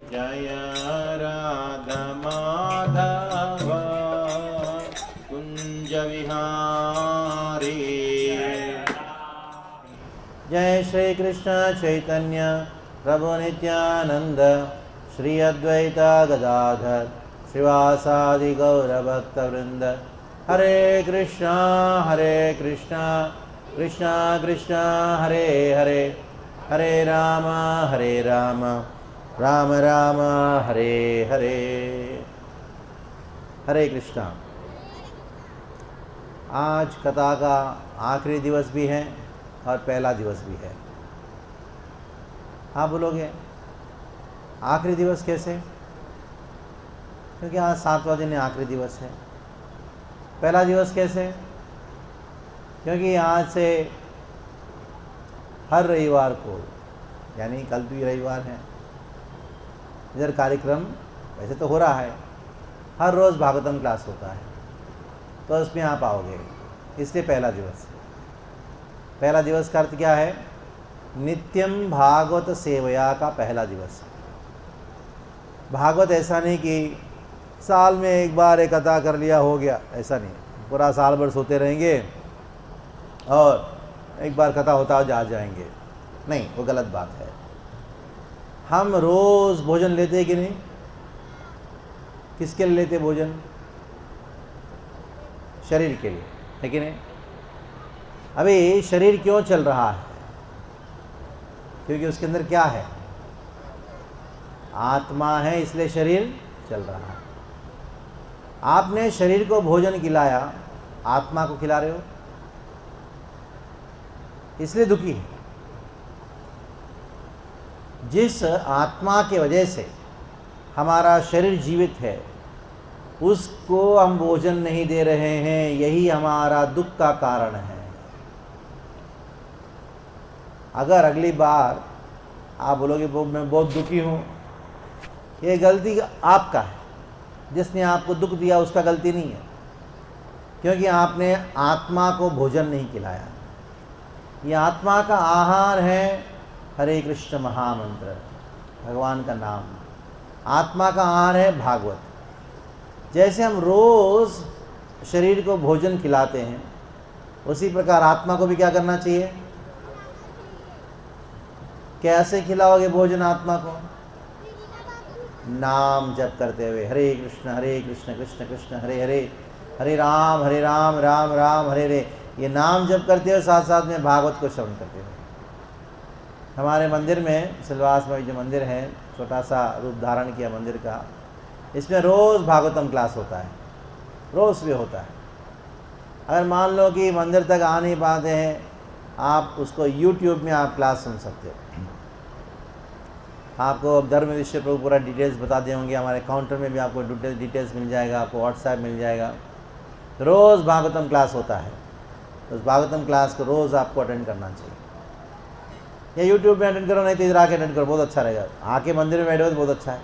जय राधा माधव कुंज विहारी। जय श्री कृष्ण चैतन्य प्रभु नित्यानंद श्री अद्वैता गदाधर श्रीवासादि गौरभक्तवृंद। हरे कृष्णा कृष्णा कृष्णा हरे हरे, हरे राम राम राम हरे हरे। हरे कृष्णा। आज कथा का आखिरी दिवस भी है और पहला दिवस भी है। हाँ बोलोगे आखिरी दिवस कैसे? क्योंकि आज 7वां दिन आखिरी दिवस है। पहला दिवस कैसे? क्योंकि आज से हर रविवार को, यानी कल भी रविवार है, इधर कार्यक्रम वैसे तो हो रहा है, हर रोज़ भागवतम क्लास होता है, तो उसमें आप आओगे, इसलिए पहला दिवस। पहला दिवस का अर्थ क्या है? नित्यम भागवत सेवया का पहला दिवस। भागवत ऐसा नहीं कि साल में एक बार एक कथा कर लिया हो गया, ऐसा नहीं। पूरा साल भर सोते रहेंगे और एक बार कथा होता जा जाएंगे, नहीं, वो गलत बात है। हम रोज़ भोजन लेते कि नहीं? किसके लिए लेते भोजन? शरीर के लिए, है कि नहीं? अभी शरीर क्यों चल रहा है? क्योंकि उसके अंदर क्या है? आत्मा है, इसलिए शरीर चल रहा है। आपने शरीर को भोजन खिलाया, आत्मा को खिला रहे हो, इसलिए दुखी है। जिस आत्मा के वजह से हमारा शरीर जीवित है, उसको हम भोजन नहीं दे रहे हैं, यही हमारा दुख का कारण है। अगर अगली बार आप बोलोगे मैं बहुत दुखी हूँ, ये गलती आपका है। जिसने आपको दुख दिया उसका गलती नहीं है, क्योंकि आपने आत्मा को भोजन नहीं खिलाया। ये आत्मा का आहार है हरे कृष्ण महामंत्र, भगवान का नाम। आत्मा का आहार है भागवत। जैसे हम रोज़ शरीर को भोजन खिलाते हैं, उसी प्रकार आत्मा को भी क्या करना चाहिए? कैसे खिलाओगे भोजन आत्मा को? नाम जप करते हुए, हरे कृष्ण कृष्ण कृष्ण हरे हरे, हरे राम राम राम हरे हरे। ये नाम जप करते हुए साथ साथ में भागवत को श्रवण करते हुए। हमारे मंदिर में, सिलवास में जो मंदिर है, छोटा सा रूप धारण किया मंदिर का, इसमें रोज़ भागवतम क्लास होता है, रोज़ भी होता है। अगर मान लो कि मंदिर तक आ नहीं पाते हैं, आप उसको YouTube में आप क्लास सुन सकते हो। आपको धर्म विषय पर पूरा डिटेल्स बता दें होंगे, हमारे काउंटर में भी आपको डिटेल्स मिल जाएगा, आपको व्हाट्सएप मिल जाएगा। रोज़ भागवतम क्लास होता है, उस भागवतम क्लास को रोज़ आपको अटेंड करना चाहिए। या यूट्यूब में अटेंड करो, नहीं तो इधर आके अटेंड करो, बहुत अच्छा रहेगा। आके मंदिर में बैठे हो तो बहुत अच्छा है।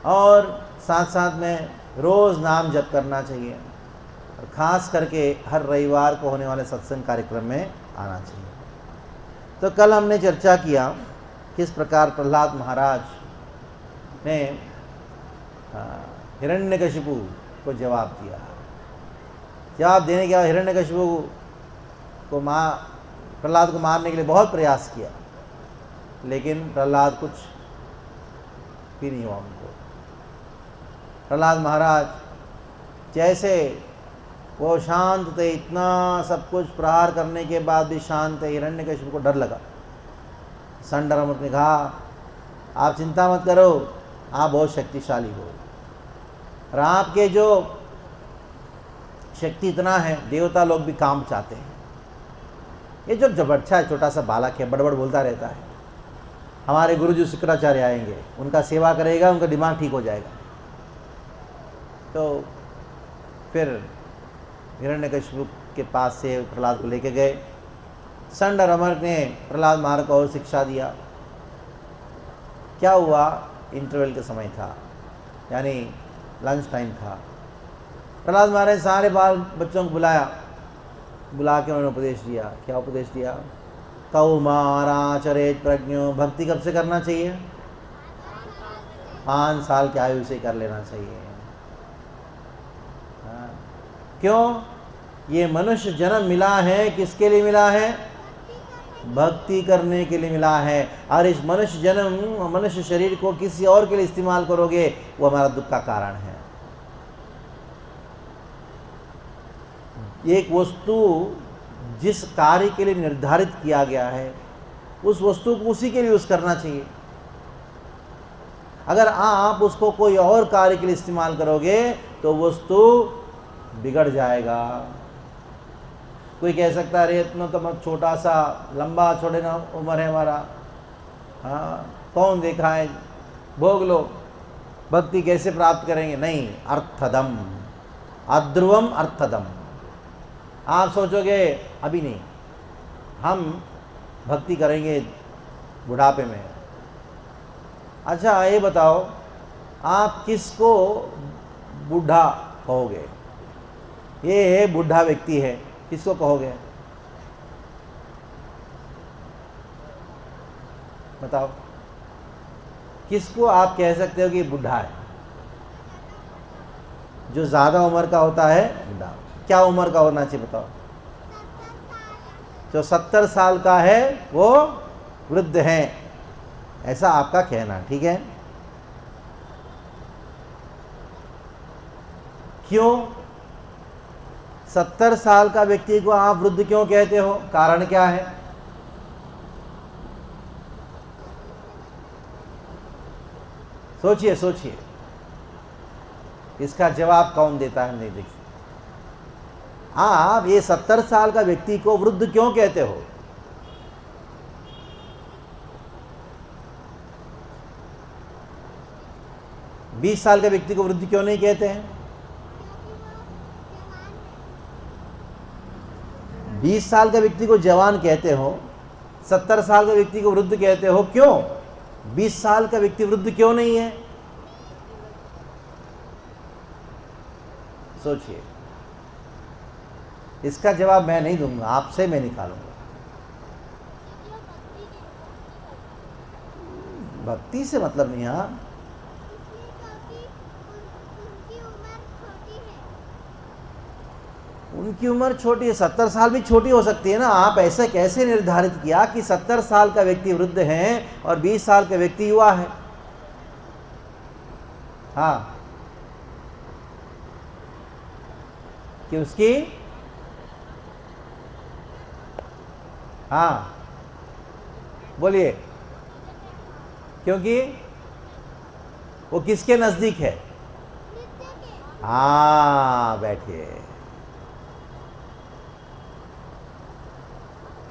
और साथ साथ में रोज़ नाम जप करना चाहिए, और ख़ास करके हर रविवार को होने वाले सत्संग कार्यक्रम में आना चाहिए। तो कल हमने चर्चा किया किस प्रकार प्रहलाद महाराज ने हिरण्यकशिपु को जवाब दिया। जवाब देने के बाद हिरण्यकशिपु को प्रहलाद को मारने के लिए बहुत प्रयास किया, लेकिन प्रहलाद कुछ भी नहीं हुआ उनको। प्रहलाद महाराज जैसे वो शांत थे, इतना सब कुछ प्रहार करने के बाद भी शांत थे। हिरण्यकशिपु को डर लगा। संडरमत ने कहा, आप चिंता मत करो, आप बहुत शक्तिशाली हो, और आपके जो शक्ति इतना है, देवता लोग भी काम चाहते हैं। ये जो बच्चा है, छोटा सा बालक है, बड़बड़ बोलता रहता है। हमारे गुरुजी शुक्राचार्य आएंगे, उनका सेवा करेगा, उनका दिमाग ठीक हो जाएगा। तो फिर हिरण्यकशिपु के पास से प्रहलाद को लेके गए। संड और अमर ने प्रहलाद महाराज को और शिक्षा दिया। क्या हुआ? इंटरवल का समय था, यानी लंच टाइम था। प्रहलाद महाराज सारे बाल बच्चों को बुला के उन्होंने उपदेश दिया। क्या उपदेश दिया? कौमाराचरेत प्रज्ञो, भक्ति कब से करना चाहिए? 5 साल की आयु से कर लेना चाहिए। हाँ। क्यों? ये मनुष्य जन्म मिला है किसके लिए मिला है? भक्ति करने के लिए मिला है। और इस मनुष्य शरीर को किसी और के लिए इस्तेमाल करोगे, वो हमारा दुख का कारण है। एक वस्तु जिस कार्य के लिए निर्धारित किया गया है, उस वस्तु को उसी के लिए यूज करना चाहिए। अगर आप उसको कोई और कार्य के लिए इस्तेमाल करोगे तो वस्तु बिगड़ जाएगा। कोई कह सकता है अरे इतना तो मत, छोटा सा लंबा छोटे ना उम्र है हमारा, हाँ कौन देखा है, भोग लो, भक्ति कैसे प्राप्त करेंगे? नहीं, अर्थदम अध्रुवम अर्थदम। आप सोचोगे अभी नहीं, हम भक्ति करेंगे बुढ़ापे में। अच्छा ये बताओ, आप किसको बूढ़ा कहोगे? ये बूढ़ा व्यक्ति है, किसको कहोगे? बताओ, किसको आप कह सकते हो कि बूढ़ा है? जो ज्यादा उम्र का होता है बूढ़ा। क्या उम्र का होना चाहिए बताओ? जो 70 साल का है वो वृद्ध है, ऐसा आपका कहना, ठीक है? क्यों 70 साल का व्यक्ति को आप वृद्ध क्यों कहते हो? कारण क्या है? सोचिए सोचिए, इसका जवाब कौन देता है? नहीं देख सकते। आप ये 70 साल का व्यक्ति को वृद्ध क्यों कहते हो? बीस साल के व्यक्ति को वृद्ध क्यों नहीं कहते हैं? 20 साल का व्यक्ति को जवान कहते हो, 70 साल का व्यक्ति को वृद्ध कहते हो, क्यों? 20 साल का व्यक्ति वृद्ध क्यों नहीं है? सोचिए, इसका जवाब मैं नहीं दूंगा, आपसे मैं निकालूंगा। भक्ति से मतलब नहीं। हाँ, उनकी उम्र छोटी है, 70 साल भी छोटी हो सकती है ना। आप ऐसे कैसे निर्धारित किया कि 70 साल का व्यक्ति वृद्ध है और 20 साल का व्यक्ति युवा है? हाँ, कि उसकी, हाँ बोलिए, क्योंकि वो किसके नजदीक है? हाँ बैठिए।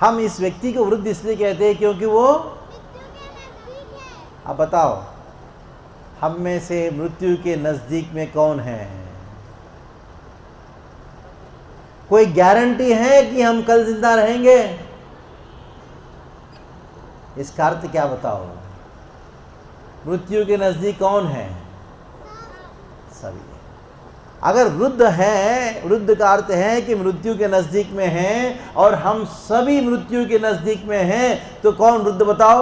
हम इस व्यक्ति को वृद्ध इसलिए कहते हैं क्योंकि वो, अब बताओ, हम में से मृत्यु के नजदीक में कौन है? कोई गारंटी है कि हम कल जिंदा रहेंगे? इसका अर्थ क्या बताओ? मृत्यु के नजदीक कौन है? सभी। अगर वृद्ध है, वृद्ध का अर्थ है कि मृत्यु के नजदीक में हैं, और हम सभी मृत्यु के नजदीक में हैं, तो कौन वृद्ध बताओ?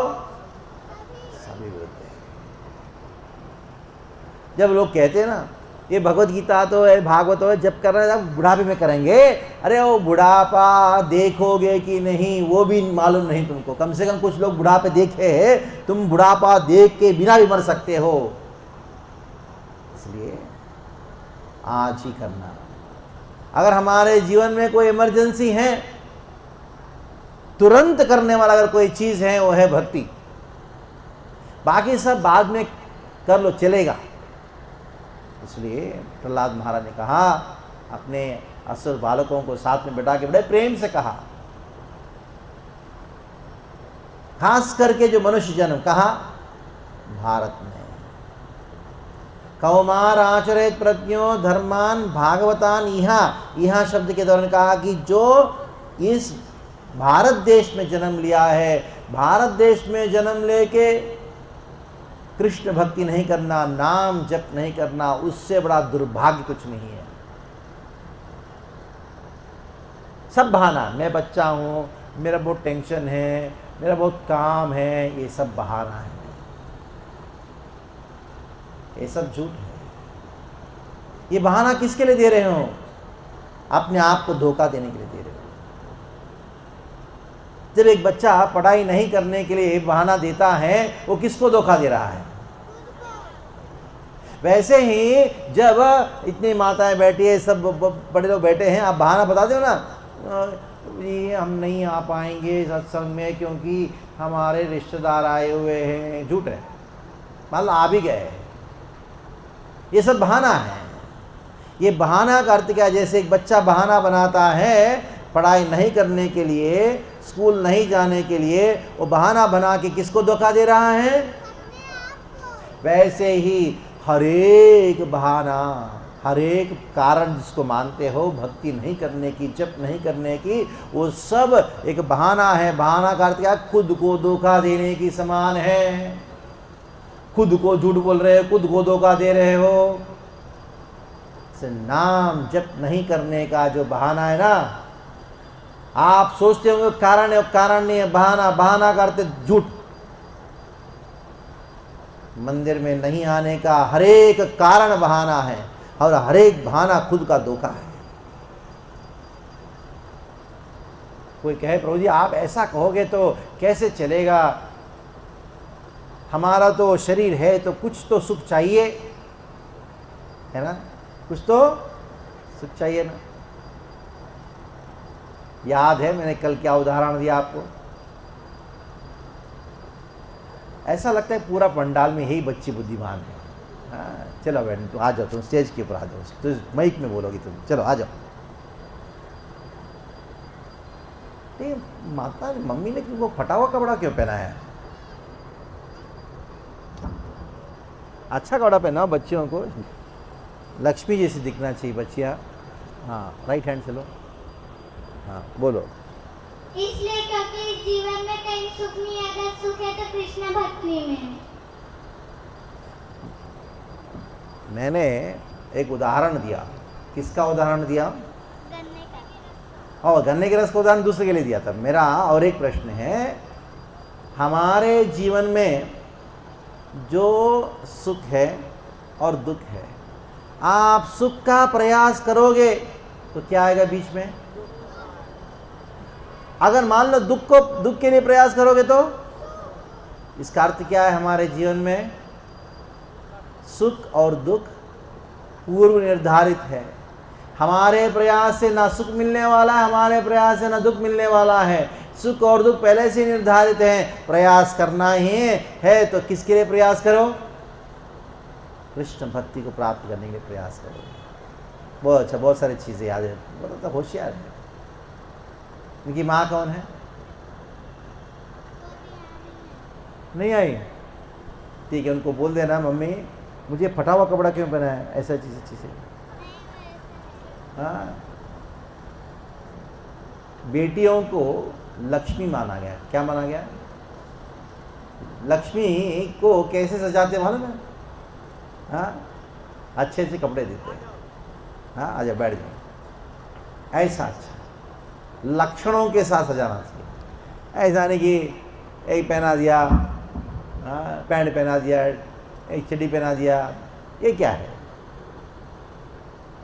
सभी वृद्ध हैं। जब लोग कहते हैं ना ये भगवत गीता तो है, भागवत है, जब कर रहे हैं बुढ़ापे में करेंगे, अरे वो बुढ़ापा देखोगे कि नहीं वो भी मालूम नहीं तुमको। कम से कम कुछ लोग बुढ़ापे देखे हैं, तुम बुढ़ापा देख के बिना भी मर सकते हो। इसलिए आज ही करना। अगर हमारे जीवन में कोई इमरजेंसी है, तुरंत करने वाला अगर कोई चीज है वो है भक्ति। बाकी सब बाद में कर लो, चलेगा। इसलिए प्रहलाद महाराज ने कहा, अपने असुर बालकों को साथ में बैठा के बड़े प्रेम से कहा, खास करके जो मनुष्य जन्म, कहा भारत में कौमार आचरित प्रज्ञो धर्मान भागवतान। यहाँ शब्द के दौरान कहा कि जो इस भारत देश में जन्म लिया है, भारत देश में जन्म लेके कृष्ण भक्ति नहीं करना, नाम जप नहीं करना, उससे बड़ा दुर्भाग्य कुछ नहीं है। सब बहाना, मैं बच्चा हूं, मेरा बहुत टेंशन है, मेरा बहुत काम है, ये सब बहाना है। ये सब झूठ है। ये बहाना किसके लिए दे रहे हो? अपने आप को धोखा देने के लिए दे रहे हो। जब एक बच्चा पढ़ाई नहीं करने के लिए बहाना देता है, वो किसको धोखा दे रहा है? वैसे ही जब इतनी माताएं बैठी है, सब बड़े लोग बैठे हैं, आप बहाना बता दो ना, ये हम नहीं आ पाएंगे सत्संग में क्योंकि हमारे रिश्तेदार आए हुए हैं, झूठ है। मान लो आ भी गए, ये सब बहाना है। ये बहाना का अर्थ क्या है? जैसे एक बच्चा बहाना बनाता है पढ़ाई नहीं करने के लिए, स्कूल नहीं जाने के लिए, वो बहाना बना के किसको धोखा दे रहा है? वैसे ही हर एक बहाना, हर एक कारण जिसको मानते हो भक्ति नहीं करने की, जप नहीं करने की, वो सब एक बहाना है। बहाना का अर्थ क्या? खुद को धोखा देने की समान है। खुद को झूठ बोल रहे हो, खुद को धोखा दे रहे हो। नाम जप नहीं करने का जो बहाना है ना, आप सोचते होंगे कारण है, कारण नहीं है, बहाना। बहाना का अर्थ झूठ। मंदिर में नहीं आने का हर एक कारण बहाना है, और हर एक बहाना खुद का धोखा है। कोई कहे प्रभु जी आप ऐसा कहोगे तो कैसे चलेगा, हमारा तो शरीर है तो कुछ तो सुख चाहिए, है ना? कुछ तो सुख चाहिए ना। याद है मैंने कल क्या उदाहरण दिया आपको? ऐसा लगता है पूरा पंडाल में यही बच्ची बुद्धिमान है। हाँ, चलो बहन तुम आ जाओ, तुम स्टेज के ऊपर आ जाओ, तो माइक में बोलोगी तुम, चलो आ जाओ। ये माता मम्मी ने तुमको फटा हुआ कपड़ा क्यों पहनाया है? अच्छा कपड़ा पहनाओ बच्चियों को, लक्ष्मी जैसी दिखना चाहिए बच्चियाँ। हाँ, राइट हैंड से लो। हाँ बोलो। इसलिए क्योंकि इस जीवन में कहीं सुख नहीं है, अगर सुख है तो कृष्ण भक्ति में है। मैंने एक उदाहरण दिया। किसका उदाहरण दिया? गन्ने का। और गन्ने के रस का उदाहरण दूसरे के लिए दिया था। मेरा और एक प्रश्न है, हमारे जीवन में जो सुख है और दुख है, आप सुख का प्रयास करोगे तो क्या आएगा बीच में? अगर मान लो दुख के लिए प्रयास करोगे तो इसका अर्थ क्या है? हमारे जीवन में सुख और दुख पूर्व निर्धारित है। हमारे प्रयास से ना सुख मिलने वाला है, हमारे प्रयास से ना दुख मिलने वाला है। सुख और दुख पहले से निर्धारित हैं, प्रयास करना ही है तो किसके लिए प्रयास करो? कृष्ण भक्ति को प्राप्त करने के लिए प्रयास करो। बहुत अच्छा, बहुत सारी चीज़ें याद है, बहुत होशियार है। उनकी माँ कौन है? नहीं आई? ठीक है, उनको बोल देना मम्मी मुझे फटा हुआ कपड़ा क्यों पहना है, ऐसा चीज़ें। हाँ, बेटियों को लक्ष्मी माना गया। क्या माना गया? लक्ष्मी को कैसे सजाते मालूम है? हाँ, अच्छे से कपड़े देते हैं। हाँ, आजा बैठ जाओ, ऐसा अच्छा लक्षणों के साथ सजाना चाहिए। ऐसा नहीं कि एक पहना दिया, पैंट पहना दिया, एक चड्डी पहना दिया, ये क्या है?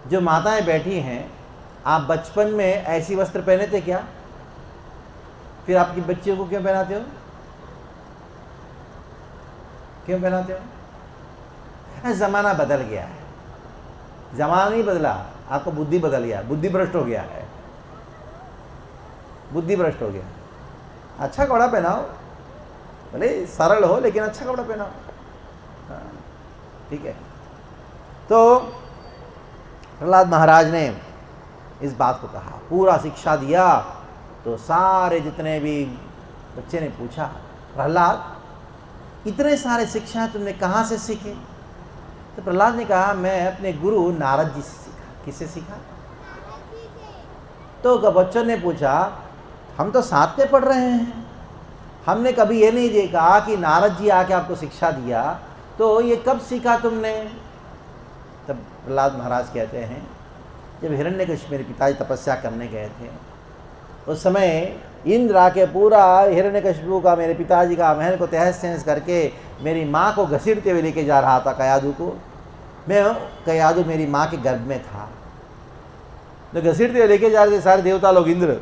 जो माताएं बैठी हैं, आप बचपन में ऐसी वस्त्र पहने थे क्या? फिर आपकी बच्चियों को क्यों पहनाते हो? क्यों पहनाते हो? ज़माना बदल गया है। ज़माना नहीं बदला, आपको बुद्धि बदल गया, बुद्धि भ्रष्ट हो गया है, बुद्धि भ्रष्ट हो गया। अच्छा कपड़ा पहनाओ, भले सरल हो लेकिन अच्छा कपड़ा पहनाओ। ठीक है। तो प्रहलाद महाराज ने इस बात को कहा, पूरा शिक्षा दिया। तो सारे जितने भी बच्चे ने पूछा, प्रहलाद इतने सारे शिक्षा तुमने कहाँ से सीखे? तो प्रहलाद ने कहा मैं अपने गुरु नारद जी से सीखा। किससे सीखा? तो बच्चों ने पूछा हम तो साथ में पढ़ रहे हैं, हमने कभी ये नहीं देखा कि नारद जी आके आपको शिक्षा दिया, तो ये कब सीखा तुमने? तब प्रहलाद महाराज कहते हैं जब हिरण्यकशिपु मेरे पिताजी तपस्या करने गए थे, उस समय इंद्र आके पूरा हिरण्यकशिपु का, मेरे पिताजी का महल को तहस नहस करके मेरी माँ को घसीटते हुए लेके जा रहा था कयादू को। कयादू मेरी माँ के गर्भ में था, तो घसीटते हुए लेके जा रहे थे सारे देवता लोग, इंद्र।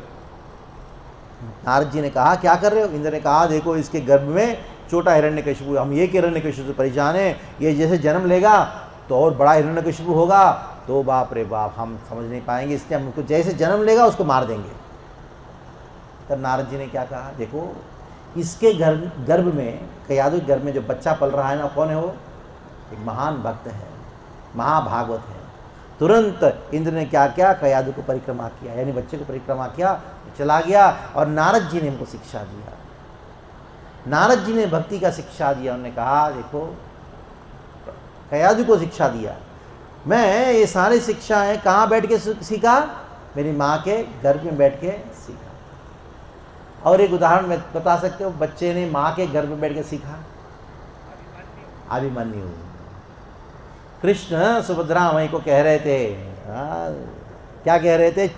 नारद जी ने कहा क्या कर रहे हो? इंद्र ने कहा देखो इसके गर्भ में छोटा हिरण्यकशिपु, हम ये हिरण्यकशिपु से परेशान है, ये जैसे जन्म लेगा तो और बड़ा हिरण्यकशिपु होगा, तो बाप रे बाप हम समझ नहीं पाएंगे, इसलिए हम उसको जैसे जन्म लेगा उसको मार देंगे। तब नारद जी ने क्या कहा, देखो इसके गर्भ में, कयादू के गर्भ में जो बच्चा पल रहा है ना, कौन है वो? एक महान भक्त है, महाभागवत है। तुरंत इंद्र ने क्या किया, कयादू को परिक्रमा किया, यानी बच्चे को परिक्रमा किया, चला गया। और नारद जी ने हमको शिक्षा दिया, नारद जी ने भक्ति का शिक्षा दिया। उन्होंने कहा देखो, कयादू को शिक्षा दिया, मैं ये सारी शिक्षाएं कहाँ बैठ के सीखा? मेरी माँ के गर्भ में बैठ के सीखा। और एक उदाहरण मैं बता सकते हो, बच्चे ने माँ के गर्भ में बैठ के सीखा, अभिमन्यु। कृष्ण सुभद्रा वहीं को कह रहे थे, क्या कह रहे थे?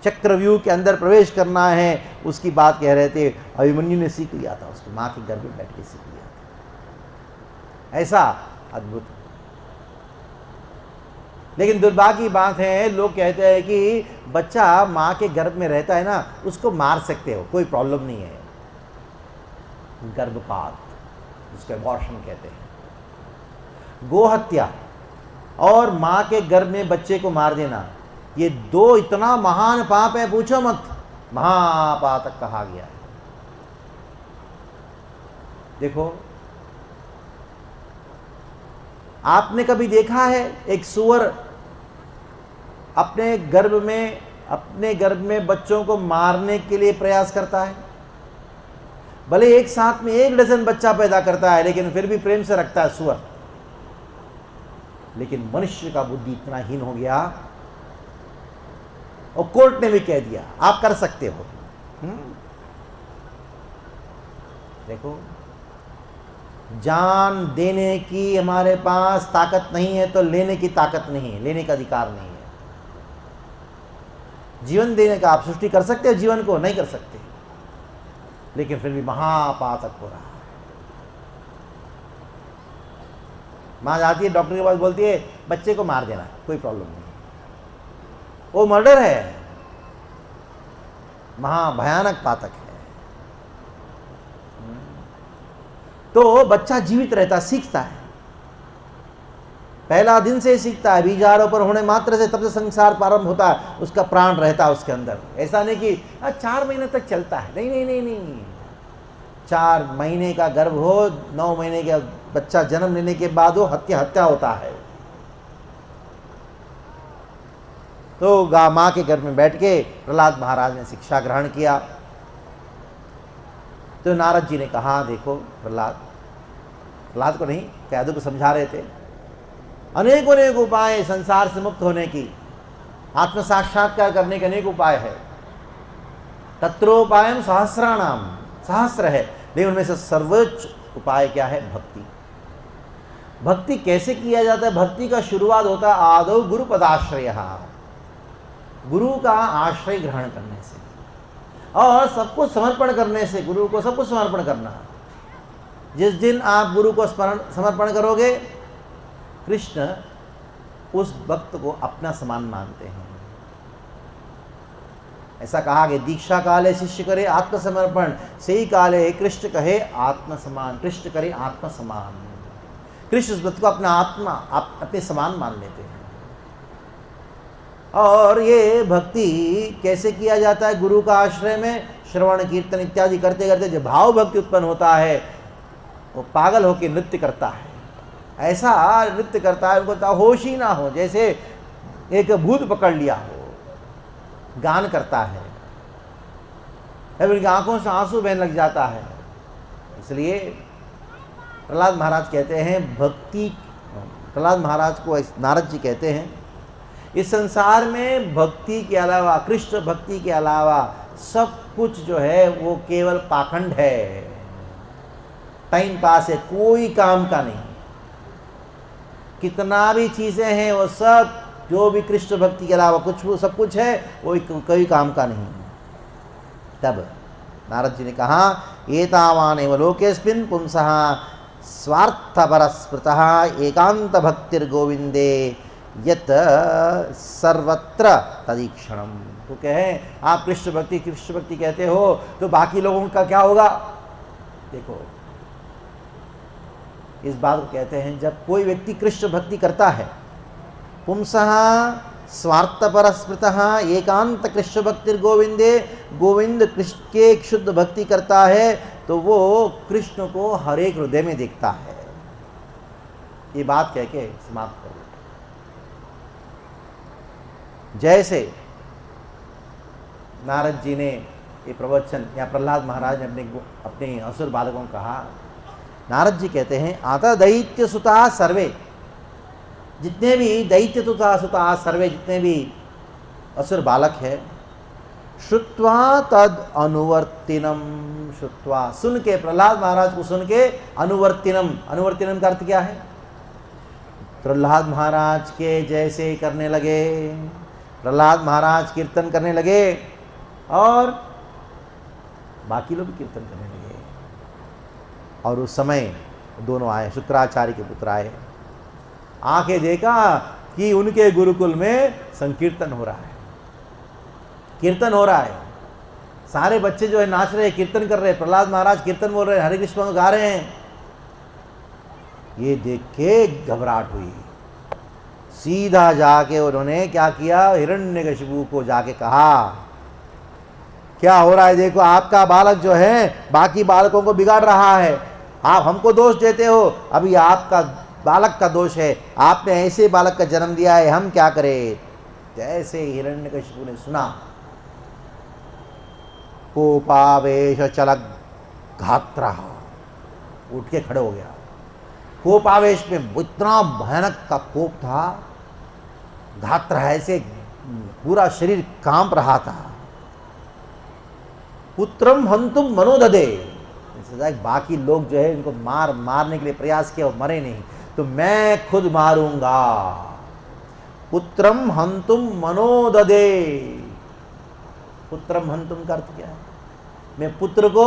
चक्रव्यूह के अंदर प्रवेश करना है, उसकी बात कह रहे थे। अभिमन्यु ने सीख लिया था, उसकी माँ के गर्भ में बैठ के सीख लिया था। ऐसा अद्भुत। लेकिन दुर्भाग्य की बात है, लोग कहते हैं कि बच्चा माँ के गर्भ में रहता है ना, उसको मार सकते हो, कोई प्रॉब्लम नहीं है। गर्भपात, जिसको एबॉर्शन कहते हैं, गोहत्या और माँ के गर्भ में बच्चे को मार देना, ये दो इतना महान पाप है, पूछो मत, महापातक कहा गया है। देखो, आपने कभी देखा है एक सूअर अपने गर्भ में बच्चों को मारने के लिए प्रयास करता है? भले एक साथ में 1 डज़न बच्चा पैदा करता है, लेकिन फिर भी प्रेम से रखता है सूअर। लेकिन मनुष्य का बुद्धि इतना हीन हो गया, और कोर्ट ने भी कह दिया आप कर सकते हो। देखो, जान देने की हमारे पास ताकत नहीं है तो लेने की ताकत नहीं है, लेने का अधिकार नहीं है। जीवन देने का आप सृष्टि कर सकते हो, जीवन को नहीं कर सकते, लेकिन फिर भी महापातक हो रहा है। माँ जाती है डॉक्टर के पास, बोलती है बच्चे को मार देना, कोई प्रॉब्लम नहीं, वो मर्डर है, महाभयानक पातक है। तो बच्चा जीवित रहता, सीखता है, पहला दिन से सीखता है, बीजारोपण होने मात्र से तब से संसार प्रारंभ होता है, उसका प्राण रहता है उसके अंदर। ऐसा नहीं कि 4 महीने तक चलता है, नहीं नहीं नहीं नहीं, 4 महीने का गर्भ हो, 9 महीने का बच्चा जन्म लेने के बाद वो हत्या होता है। तो माँ के गर्भ में बैठ के प्रहलाद महाराज ने शिक्षा ग्रहण किया। तो नारद जी ने कहा देखो, प्रहलाद को नहीं, कयादू को समझा रहे थे, अनेक उपाय संसार से मुक्त होने की, आत्म साक्षात्कार करने के अनेक उपाय है। तत्रोपायम सहस्राणाम, सहस्र है, लेकिन उनमें से सर्वोच्च उपाय क्या है? भक्ति। भक्ति कैसे किया जाता है? भक्ति का शुरुआत होता है आदौ गुरु पदाश्रय, गुरु का आश्रय ग्रहण करने से और सबको समर्पण करने से। गुरु को सब कुछ समर्पण करना। जिस दिन आप गुरु को समर्पण करोगे, कृष्ण उस भक्त को अपना समान मानते हैं। ऐसा कहा कि दीक्षा काले शिष्य करे आत्मसमर्पण, सही काले कृष्ण कहे आत्मसमान, कृष्ण करे आत्मसमान। कृष्ण उस भक्त को अपना आत्मा, अपने समान मान लेते हैं। और ये भक्ति कैसे किया जाता है? गुरु का आश्रय में श्रवण कीर्तन इत्यादि करते करते जो भाव भक्ति उत्पन्न होता है, वो पागल होकर नृत्य करता है। ऐसा नृत्य करता है, उनको होश ही ना हो, जैसे एक भूत पकड़ लिया हो। गान करता है, उनकी आंखों से आंसू बहने लग जाता है। इसलिए प्रहलाद महाराज कहते हैं भक्ति, प्रहलाद महाराज को नारद जी कहते हैं, इस संसार में भक्ति के अलावा, कृष्ण भक्ति के अलावा सब कुछ जो है वो केवल पाखंड है, टाइम पास है, कोई काम का नहीं। कितना भी चीज़ें हैं वो सब, जो भी कृष्ण भक्ति के अलावा कुछ, वो सब कुछ है, वो कोई काम का नहीं। तब नारद जी ने कहा एतावानेव लोकेस्मिन् पुंसः स्वार्थपरस्पृतः एकांत भक्तिर गोविंदे यत सर्वत्र तदीक्षणम। तो कहे आप कृष्ण भक्ति कहते हो तो बाकी लोगों का क्या होगा? देखो इस बात को कहते हैं जब कोई व्यक्ति कृष्ण भक्ति करता है, पुंसः स्वार्थपरस्पृतः एकांत कृष्ण भक्तिर गोविंदे, गोविंद कृष्ण के शुद्ध भक्ति करता है तो वो कृष्ण को हर एक हृदय में देखता है। ये बात कह के समाप्त कर। जैसे नारद जी ने ये प्रवचन या प्रहलाद महाराज ने अपने असुर बालकों को कहा, नारद जी कहते हैं आता दैत्य सुता सर्वे, जितने भी दैत्य सुता सर्वे, जितने भी असुर बालक है, श्रुत्वा तद अनुवर्तिनम, श्रुत्वा सुन के, प्रहलाद महाराज को सुन के, अनुवर्तिनम, अनुवर्तिनम का अर्थ क्या है? प्रहलाद महाराज के जैसे करने लगे। प्रहलाद महाराज कीर्तन करने लगे और बाकी लोग भी कीर्तन करने लगे। और उस समय दोनों आए, शुक्राचार्य के पुत्र आए, आंखें देखा कि उनके गुरुकुल में संकीर्तन हो रहा है, कीर्तन हो रहा है। सारे बच्चे जो है नाच रहे, कीर्तन कर रहे, प्रहलाद महाराज कीर्तन बोल रहे, हरे कृष्ण गा रहे हैं। ये देख के घबराहट हुई। सीधा जाके उन्होंने क्या किया, हिरण्यकशिपु को जाके कहा क्या हो रहा है, देखो आपका बालक जो है बाकी बालकों को बिगाड़ रहा है, आप हमको दोष देते हो, अभी आपका बालक का दोष है, आपने ऐसे बालक का जन्म दिया है, हम क्या करें। जैसे हिरण्यकशिपु ने सुना, कोपावेश चलक घात्रः, उठ के खड़े हो गया। कोपावेश में इतना भयानक का कोप था, घात्र ऐसे पूरा शरीर कांप रहा था। पुत्रम हंतुम मनोदधे, बाकी लोग जो है इनको मारने के लिए प्रयास किया, मरे नहीं, तो मैं खुद मारूंगा। पुत्रम हंतुम मनोदधे, पुत्रम हंतुम का अर्थ क्या है? मैं पुत्र को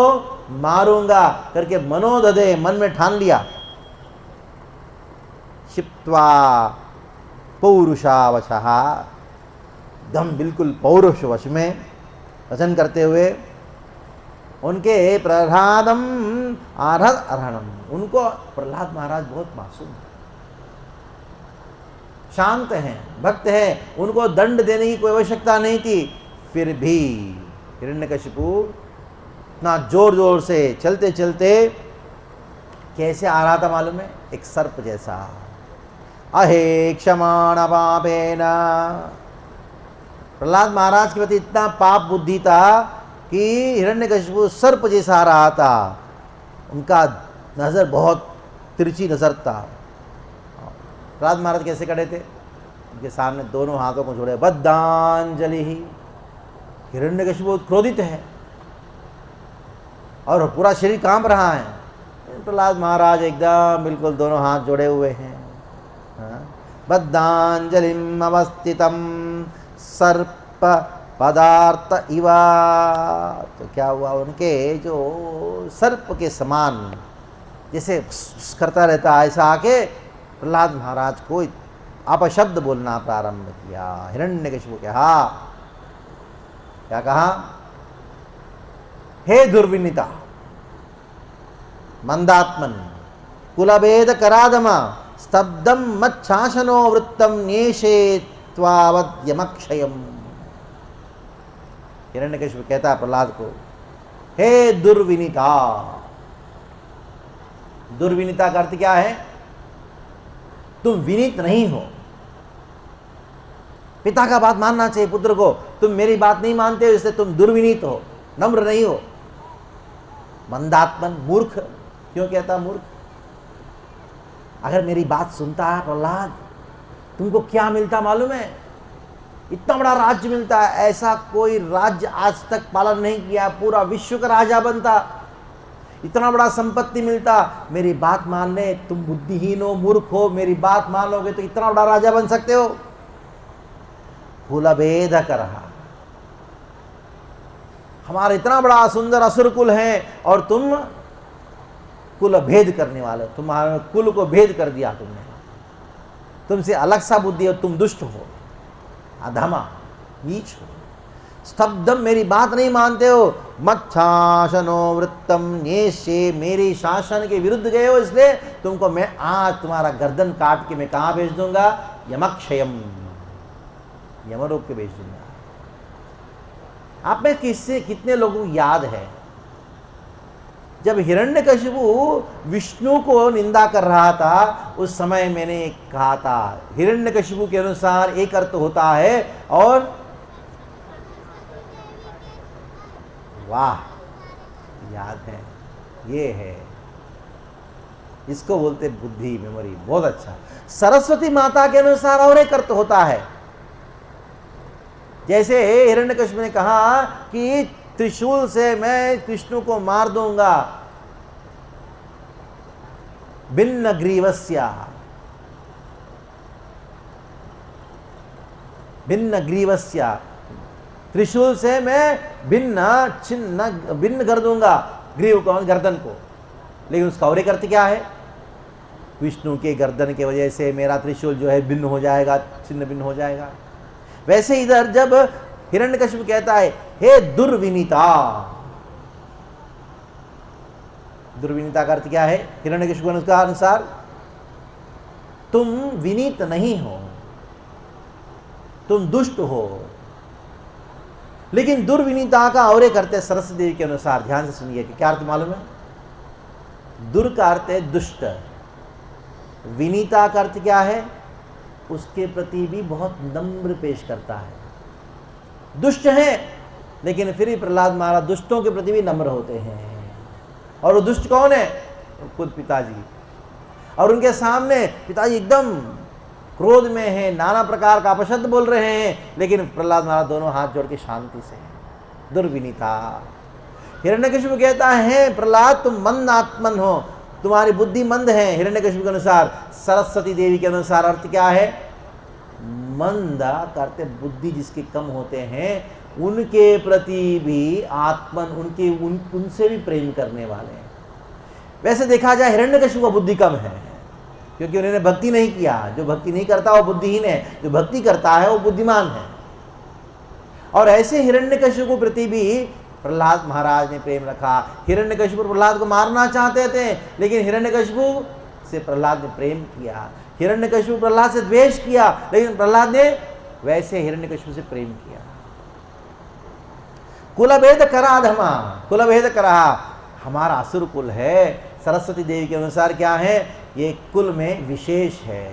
मारूंगा करके मनोदधे, मन में ठान लिया। क्षिप्त्वा पौरुषावशः, दम बिल्कुल पौरुष वश में वचन करते हुए, उनके प्रहलादम अर्हणम, उनको प्रहलाद महाराज बहुत मासूम है, शांत हैं, भक्त हैं, उनको दंड देने की कोई आवश्यकता नहीं थी। फिर भी हिरण्यकशिपु इतना जोर जोर से चलते चलते कैसे आ रहा था मालूम है? एक सर्प जैसा। अहे क्षमाण पापेन, प्रहलाद महाराज के प्रति इतना पाप बुद्धि था कि हिरण्यकशिपु सर्प जैसा आ रहा था। उनका नज़र बहुत तिरछी नज़र था। प्रहलाद महाराज कैसे खड़े थे? उनके सामने दोनों हाथों को जोड़े, बद्धांजलि। हिरण्यकशिपु क्रोधित है और पूरा शरीर कांप रहा है। प्रहलाद महाराज एकदम बिल्कुल दोनों हाथ जोड़े हुए हैं। बद्धांजलिम अवस्थितम सर्प पदार्थ इवा, तो क्या हुआ, उनके जो सर्प के समान जैसे करता रहता है, ऐसा आके प्रहलाद महाराज को अपशब्द बोलना प्रारंभ किया। हिरण्यकशिपु कहा, क्या कहा? हे दुर्विनीता, मंदात्मन, कुलभेद करादमा, स्तब्धम मच्छासनो वृत्तम न्येषेत्वावद्यमक्षयम। हिरण्यकशिपु कहता है प्रहलाद को, हे दुर्विनीता। दुर्विनीता का अर्थ क्या है? तुम विनीत नहीं हो। पिता का बात मानना चाहिए पुत्र को, तुम मेरी बात नहीं मानते हो, इससे तुम दुर्विनीत हो, नम्र नहीं हो। मंदात्मन, मूर्ख। क्यों कहता मूर्ख? अगर मेरी बात सुनता है प्रहलाद, तुमको क्या मिलता मालूम है? इतना बड़ा राज्य मिलता है, ऐसा कोई राज्य आज तक पालन नहीं किया, पूरा विश्व का राजा बनता, इतना बड़ा संपत्ति मिलता। मेरी बात मानने, तुम बुद्धिहीन हो, मूर्ख हो, मेरी बात मान लोगे तो इतना बड़ा राजा बन सकते हो। कुलभेद करहा, हमारा इतना बड़ा सुंदर असुर कुल है और तुम कुल भेद करने वाले, तुम्हारे कुल को भेद कर दिया तुमने, तुमसे अलग सा बुद्धि और तुम दुष्ट हो, अधमा, नीच हो। स्तब्धम, मेरी बात नहीं मानते हो। मत शासनो वृत्तम न्येष्ये, मेरे शासन के विरुद्ध गए हो, इसलिए तुमको मैं आज तुम्हारा गर्दन काट के मैं कहाँ भेज दूंगा? यमक्षयम, यमलोक के भेज दूंगा। आप में कितने लोगों को याद है जब हिरण्यकशिपु विष्णु को निंदा कर रहा था, उस समय मैंने कहा था हिरण्यकशिपु के अनुसार एक अर्थ होता है और वाह, याद है, ये है, इसको बोलते बुद्धि, मेमोरी, बहुत अच्छा। सरस्वती माता के अनुसार और एक अर्थ होता है। जैसे हिरण्यकशिपु ने कहा कि त्रिशूल से मैं कृष्ण को मार दूंगा, भिन्न ग्रीवस्या, भिन्न ग्रीवस्या, त्रिशूल से मैं भिन्न कर दूंगा ग्रीव को, गर्दन को। लेकिन उसका और एक अर्थ क्या है? विष्णु के गर्दन के वजह से मेरा त्रिशूल जो है भिन्न हो जाएगा, छिन्न भिन्न हो जाएगा। वैसे इधर जब हिरण्यकशिपु कहता है हे दुर्विनीता, दुर्विनीता का अर्थ क्या है हिरण्यकशिपु के अनुसार? तुम विनीत नहीं हो, तुम दुष्ट हो। लेकिन दुर्विनीता का और एक अर्थ है सरस्वती देवी के अनुसार, ध्यान से सुनिए कि क्या अर्थ मालूम है? दुर का अर्थ है दुष्ट, विनीता का अर्थ क्या है? उसके प्रति भी बहुत नम्र पेश करता है। दुष्ट है लेकिन फिर भी प्रहलाद महाराज दुष्टों के प्रति भी नम्र होते हैं। और वो दुष्ट कौन है? खुद पिताजी। और उनके सामने पिताजी एकदम क्रोध में है, नाना प्रकार का अपशब्द बोल रहे हैं, लेकिन प्रहलाद महाराज दोनों हाथ जोड़ के शांति से हैं। दुर्विनीता। हिरण्यकशिपु कहता है प्रहलाद तुम मंद आत्मन हो, तुम्हारी बुद्धि मंद है। हिरण्यकशिपु के अनुसार, सरस्वती देवी के अनुसार अर्थ क्या है? मंदा करते बुद्धि जिसके कम होते हैं उनके प्रति भी आत्मन, उनसे भी प्रेम करने वाले हैं। वैसे देखा जाए हिरण्यकशिपु का बुद्धि कम है क्योंकि उन्होंने भक्ति नहीं किया। जो भक्ति नहीं करता वो बुद्धिहीन है, जो भक्ति करता है वो बुद्धिमान है। और ऐसे हिरण्यकशिपु के प्रति भी प्रहलाद महाराज ने प्रेम रखा। हिरण्यकशिपु प्रहलाद को मारना चाहते थे, लेकिन हिरण्यकशिपु से प्रहलाद ने प्रेम किया। हिरण्यकशिपु प्रहलाद से द्वेष किया, लेकिन प्रहलाद ने वैसे हिरण्यकशिपु से प्रेम किया। कुलभेद कराधमा, कुलभेद करा, हमारा असुर कुल है। सरस्वती देवी के अनुसार क्या है? ये कुल में विशेष है,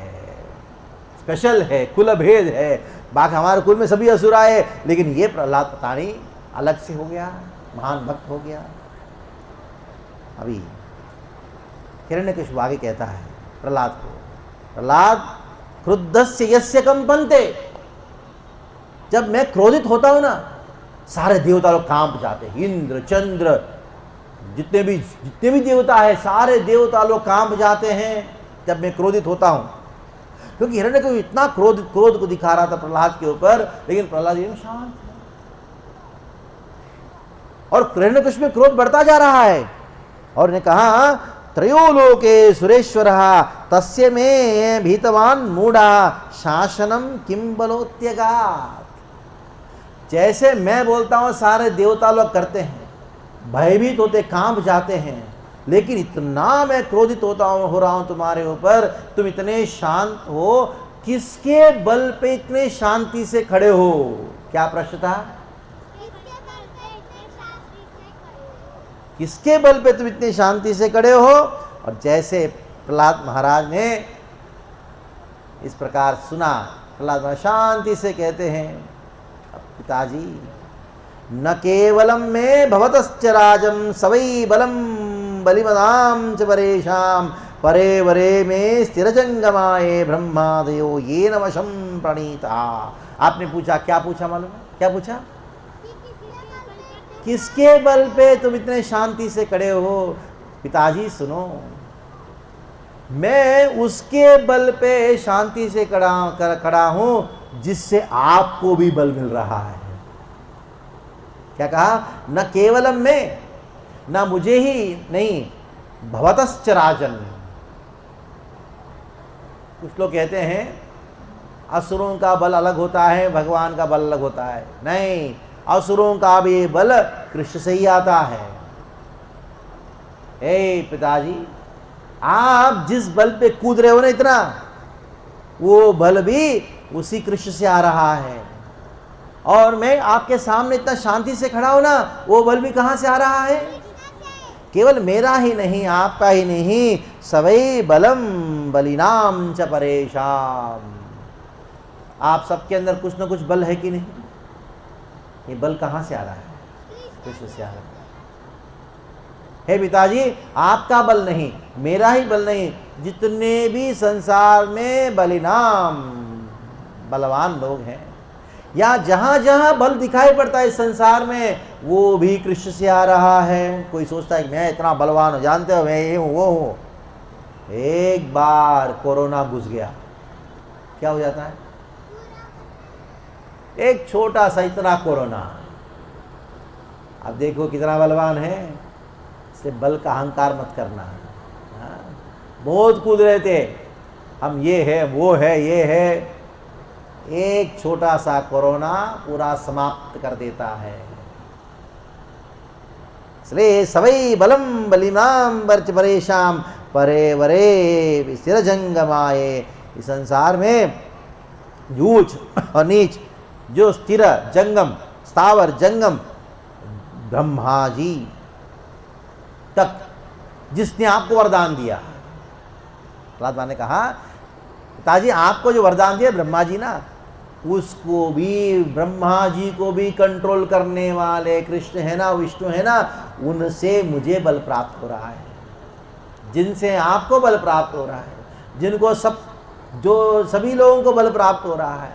स्पेशल है, कुल भेद है। बाकी हमारे कुल में सभी असुर आए, लेकिन ये प्रहलाद पता नहीं अलग से हो गया, महान भक्त हो गया। अभी हिरण्यकशिपु आगे कहता है प्रहलाद को, प्रहलाद क्रुद्धस्य यस्य कंपन्ते, जब मैं क्रोधित होता हूं ना सारे देवता लोग कांप जाते हैं। इंद्र, चंद्र, जितने भी देवता है सारे देवता लोग कांप जाते हैं जब मैं क्रोधित होता हूं। क्योंकि हिरण्यकशिपु इतना क्रोध को दिखा रहा था प्रहलाद के ऊपर, लेकिन प्रहलाद एकदम शांत है। और हिरण्यकशिपु में क्रोध बढ़ता जा रहा है। और ने कहा त्रयोलोके सुरेश्वरः तस्य मे भीतवान मूढ़ा शासनम किम बलोत्यगात्। जैसे मैं बोलता हूं सारे देवता लोग करते हैं, भयभीत होते, कांप जाते हैं, लेकिन इतना मैं क्रोधित हो रहा हूं तुम्हारे ऊपर, तुम इतने शांत हो, किसके बल पे इतने शांति से खड़े हो? क्या प्रश्न था? किसके बल पे तुम इतनी शांति से खड़े हो? और जैसे प्रहलाद महाराज ने इस प्रकार सुना, प्रहलाद महाराज शांति से कहते हैं पिताजी न केवलम में भवतश्च राजम सवै बलम बलिमदाम च परेशाम परे वरे में स्थिरजंगमाए ब्रह्मादयो ये नवशम प्रणीता। आपने पूछा, क्या पूछा मालूम है? क्या पूछा? किसके बल पे तुम इतने शांति से खड़े हो? पिताजी सुनो, मैं उसके बल पे शांति से खड़ा हूं जिससे आपको भी बल मिल रहा है। क्या कहा? न केवलम मैं, न मुझे ही नहीं, भवतश्च राजन। कुछ लोग कहते हैं असुरों का बल अलग होता है, भगवान का बल अलग होता है। नहीं, असुरों का भी बल कृष्ण से ही आता है। पिताजी, आप जिस बल पे कूद रहे हो ना इतना, वो बल भी उसी कृष्ण से आ रहा है। और मैं आपके सामने इतना शांति से खड़ा हूं ना, वो बल भी कहां से आ रहा है? केवल मेरा ही नहीं, आपका ही नहीं, सवै बलम बलिनाम च परेशान। आप सबके अंदर कुछ ना कुछ बल है कि नहीं? ये बल कहां से आ रहा है? कृष्ण से आ रहा है। हे पिताजी, आपका बल नहीं, मेरा ही बल नहीं, जितने भी संसार में बलिनाम बलवान लोग हैं, या जहां जहां बल दिखाई पड़ता है इस संसार में, वो भी कृष्ण से आ रहा है। कोई सोचता है कि मैं इतना बलवान हूं, जानते हो मैं ये हूं वो हूं। एक बार कोरोना घुस गया, क्या हो जाता है? एक छोटा सा इतना कोरोना, अब देखो कितना बलवान है। इससे बल का अहंकार मत करना। बहुत कूद रहे थे हम, ये है वो है ये है, एक छोटा सा कोरोना पूरा समाप्त कर देता है। इसलिए सवै बलम बलिनाम वर्च परेशाम परे वरे स्थिर जंगमाए। इस संसार में ऊंच और नीच, जो स्थिर जंगम, स्थावर जंगम ब्रह्मा जी तक जिसने आपको वरदान दिया। प्रहलाद ने कहा, पिताजी आपको जो वरदान दिया ब्रह्मा जी ना, उसको भी, ब्रह्मा जी को भी कंट्रोल करने वाले कृष्ण है ना, विष्णु है ना, उनसे मुझे बल प्राप्त हो रहा है। जिनसे आपको बल प्राप्त हो रहा है, जिनको जो सभी लोगों को बल प्राप्त हो रहा है,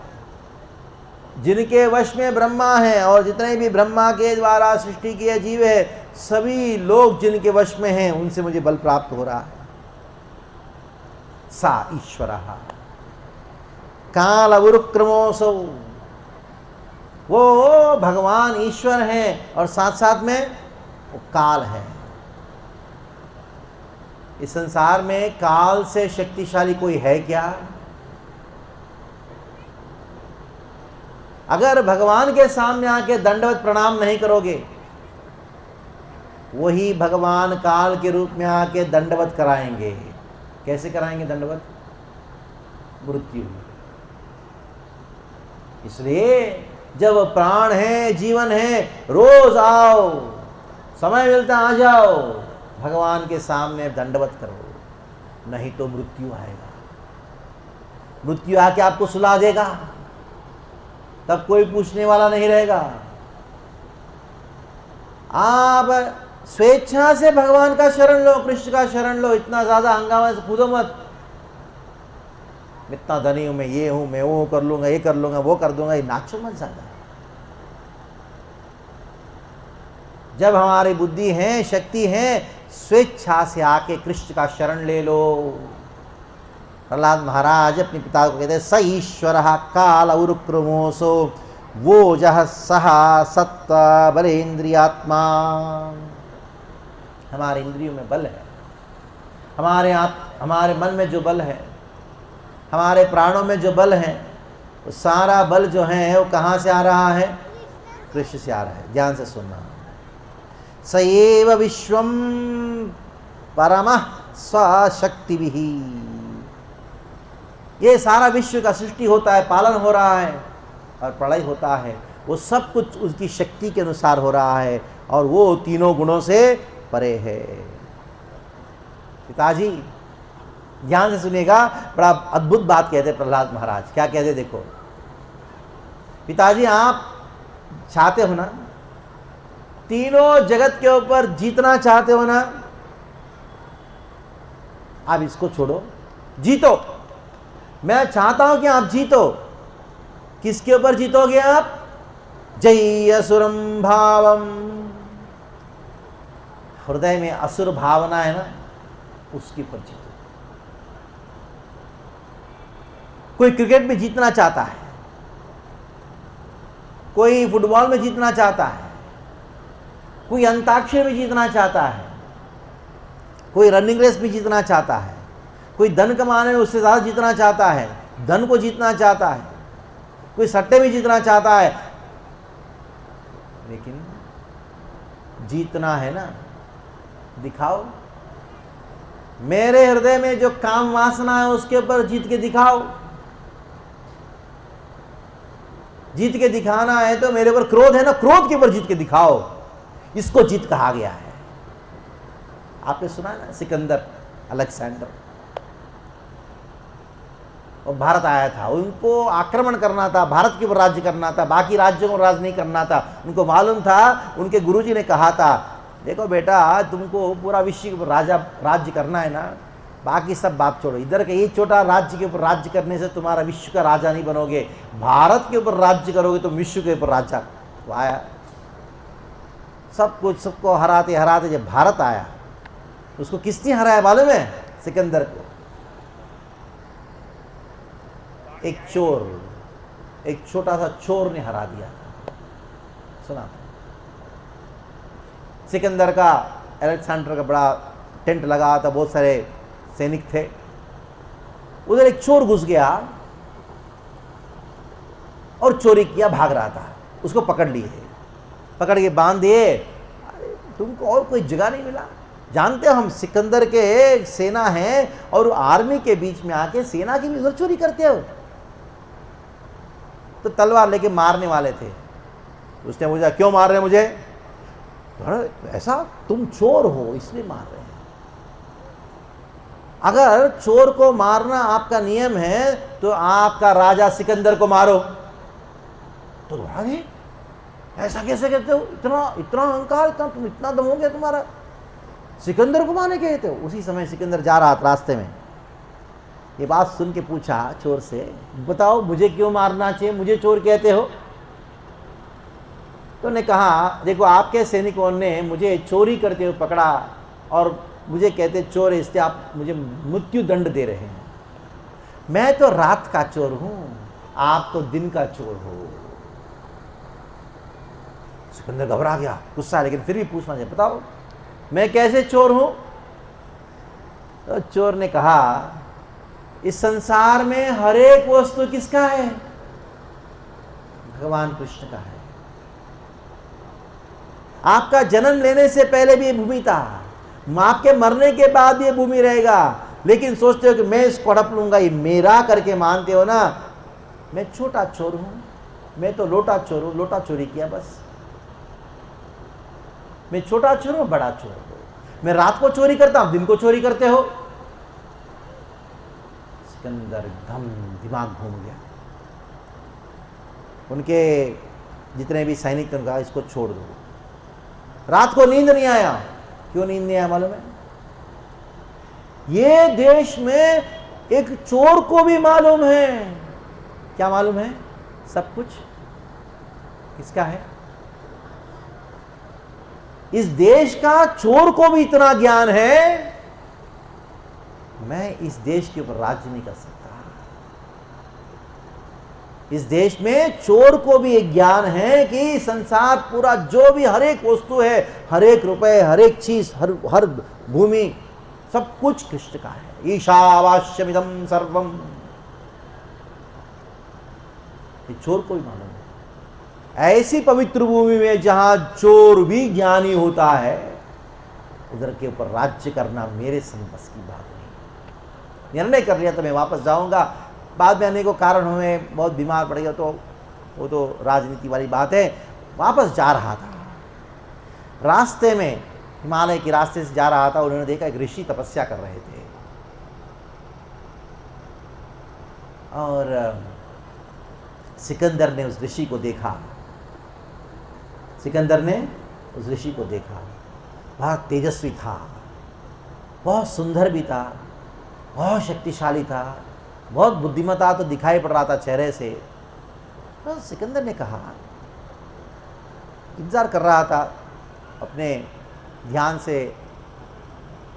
जिनके वश में ब्रह्मा है और जितने भी ब्रह्मा के द्वारा सृष्टि किए जीव है, सभी लोग जिनके वश में हैं, उनसे मुझे बल प्राप्त हो रहा है। सा ईश्वरः काल उरुक्रमोऽसौ, वो भगवान ईश्वर हैं और साथ साथ में वो काल है। इस संसार में काल से शक्तिशाली कोई है क्या? अगर भगवान के सामने आके दंडवत प्रणाम नहीं करोगे, वही भगवान काल के रूप में आके दंडवत कराएंगे। कैसे कराएंगे दंडवत? मृत्यु। इसलिए जब प्राण है, जीवन है, रोज आओ, समय मिलता आ जाओ, भगवान के सामने दंडवत करो, नहीं तो मृत्यु आएगा। मृत्यु आके आपको सुला देगा, तब कोई पूछने वाला नहीं रहेगा। आप स्वेच्छा से भगवान का शरण लो, कृष्ण का शरण लो, इतना ज्यादा हंगामा से कूदो मत। इतना धनी हूं मैं, ये हूं मैं, वो कर लूंगा, ये कर लूंगा, वो कर दूंगा, ये नाचो मत ज्यादा। जब हमारी बुद्धि है, शक्ति है, स्वेच्छा से आके कृष्ण का शरण ले लो। प्रहलाद महाराज अपने पिता को कहते हैं, स ईश्वरः काल उरुक्रमोऽसौ वोजः सः सत्त्व बलेन्द्रियात्मा। हमारे इंद्रियों में बल है, हमारे मन में जो बल है, हमारे प्राणों में जो बल है, वो सारा बल जो है वो कहाँ से आ रहा है? कृष्ण से आ रहा है। ध्यान से सुनना। स एव विश्वम परमः स्वशक्तिभिः। ये सारा विश्व का सृष्टि होता है, पालन हो रहा है और प्रलय होता है, वो सब कुछ उसकी शक्ति के अनुसार हो रहा है और वो तीनों गुणों से परे है। पिताजी ध्यान से सुनिएगा, बड़ा अद्भुत बात कहते प्रहलाद महाराज। क्या कहते देखो, पिताजी आप चाहते हो ना, तीनों जगत के ऊपर जीतना चाहते हो ना, आप इसको छोड़ो, जीतो। मैं चाहता हूं कि आप जीतो। किसके ऊपर जीतोगे आप? जय असुरम भावम। हृदय में असुर भावना है ना, उसके ऊपर जीतो। कोई क्रिकेट में जीतना चाहता है, कोई फुटबॉल में जीतना चाहता है, कोई अंताक्षरी में जीतना चाहता है, कोई रनिंग रेस में जीतना चाहता है, कोई धन कमाने में उससे ज़्यादा जीतना चाहता है, धन को जीतना चाहता है, कोई सट्टे में जीतना चाहता है। लेकिन जीतना है ना, दिखाओ। मेरे हृदय में जो काम वासना है उसके ऊपर जीत के दिखाओ। जीत के दिखाना है तो मेरे ऊपर क्रोध है ना, क्रोध के ऊपर जीत के दिखाओ। इसको जीत कहा गया है। आपने सुना ना, सिकंदर अलेक्जेंडर, और भारत आया था, उनको आक्रमण करना था, भारत के ऊपर राज्य करना था, बाकी राज्यों को राज नहीं करना था। उनको मालूम था, उनके गुरुजी ने कहा था, देखो बेटा, तुमको पूरा विश्व के ऊपर राज्य करना है ना, बाकी सब बात छोड़ो। इधर के ये छोटा राज्य के ऊपर राज्य करने से तुम्हारा विश्व का राजा नहीं बनोगे। भारत के ऊपर राज्य करोगे तो विश्व के ऊपर राजा। तो आया, सब कुछ सबको हराते हराते जब भारत आया, तो उसको किसने हराया मालूम है? सिकंदर को। एक चोर, एक छोटा सा चोर ने हरा दिया था। सुना, सिकंदर का, अलेक्जेंडर का बड़ा टेंट लगा था, बहुत सारे सैनिक थे। उधर एक चोर घुस गया और चोरी किया, भाग रहा था। उसको पकड़ लिए, पकड़ के बांध दिए। अरे तुमको और कोई जगह नहीं मिला? जानते हो हम सिकंदर के सेना है और आर्मी के बीच में आके सेना की भी उधर चोरी करते हो। तो तलवार लेके मारने वाले थे। उसने पूछा, क्यों मार रहे हैं मुझे? ऐसा, तुम चोर हो इसलिए मार रहे हैं। अगर चोर को मारना आपका नियम है तो आपका राजा सिकंदर को मारो। तो भागे, ऐसा कैसे कहते हो? इतना अहंकार, तुम इतना दम हो गया तुम्हारा, सिकंदर को मारने कहते हो? उसी समय सिकंदर जा रहा था रास्ते में, ये बात सुन के पूछा चोर से, बताओ मुझे क्यों मारना चाहिए, मुझे चोर कहते हो? तो ने कहा, देखो आपके सैनिकों ने मुझे चोरी करते हुए पकड़ा और मुझे कहते चोर, इसलिए आप मुझे मृत्यु दंड दे रहे हैं। मैं तो रात का चोर हूं, आप तो दिन का चोर हो। सिकंदर घबरा गया, गुस्सा, लेकिन फिर भी पूछना चाहिए, बताओ मैं कैसे चोर हूं? तो चोर ने कहा, इस संसार में हर एक वस्तु किसका है? भगवान कृष्ण का है। आपका जन्म लेने से पहले भी ये भूमि था, आपके मरने के बाद भी ये भूमि रहेगा, लेकिन सोचते हो कि मैं इसको हड़प लूंगा, ये मेरा करके मानते हो ना। मैं छोटा चोर हूं, मैं तो लोटा चोर हूं, लोटा चोरी किया बस। मैं छोटा चोर हूं, बड़ा चोर हूं। मैं रात को चोरी करता हूं, दिन को चोरी करते हो। सिकंदर एकदम दिमाग घूम गया। उनके जितने भी सैनिक थे, उनका इसको छोड़ दो। रात को नींद नहीं आया। क्यों नींद नहीं आया मालूम है? ये देश में एक चोर को भी मालूम है। क्या मालूम है? सब कुछ किसका है? इस देश का चोर को भी इतना ज्ञान है, मैं इस देश के ऊपर राज्य नहीं कर सकता। इस देश में चोर को भी एक ज्ञान है कि संसार पूरा जो भी हर एक वस्तु है, हर एक रुपए, हर एक चीज, हर भूमि, सब कुछ कृष्ण का है। ईशावास्यमिदं सर्वम। ये चोर को भी मालूम है। ऐसी पवित्र भूमि में जहां चोर भी ज्ञानी होता है, उधर के ऊपर राज्य करना मेरे बस की बात नहीं। निर्णय कर लिया तो मैं वापस जाऊंगा। बाद में आने को कारण हुए, बहुत बीमार पड़ गया, तो वो तो राजनीति वाली बात है। वापस जा रहा था, रास्ते में, हिमालय के रास्ते से जा रहा था, उन्होंने देखा एक ऋषि तपस्या कर रहे थे। और सिकंदर ने उस ऋषि को देखा। सिकंदर ने उस ऋषि को देखा। बहुत तेजस्वी था, बहुत सुंदर भी था, बहुत शक्तिशाली था, बहुत बुद्धिमता तो दिखाई पड़ रहा था चेहरे से। तो सिकंदर ने कहा, इंतजार कर रहा था, अपने ध्यान से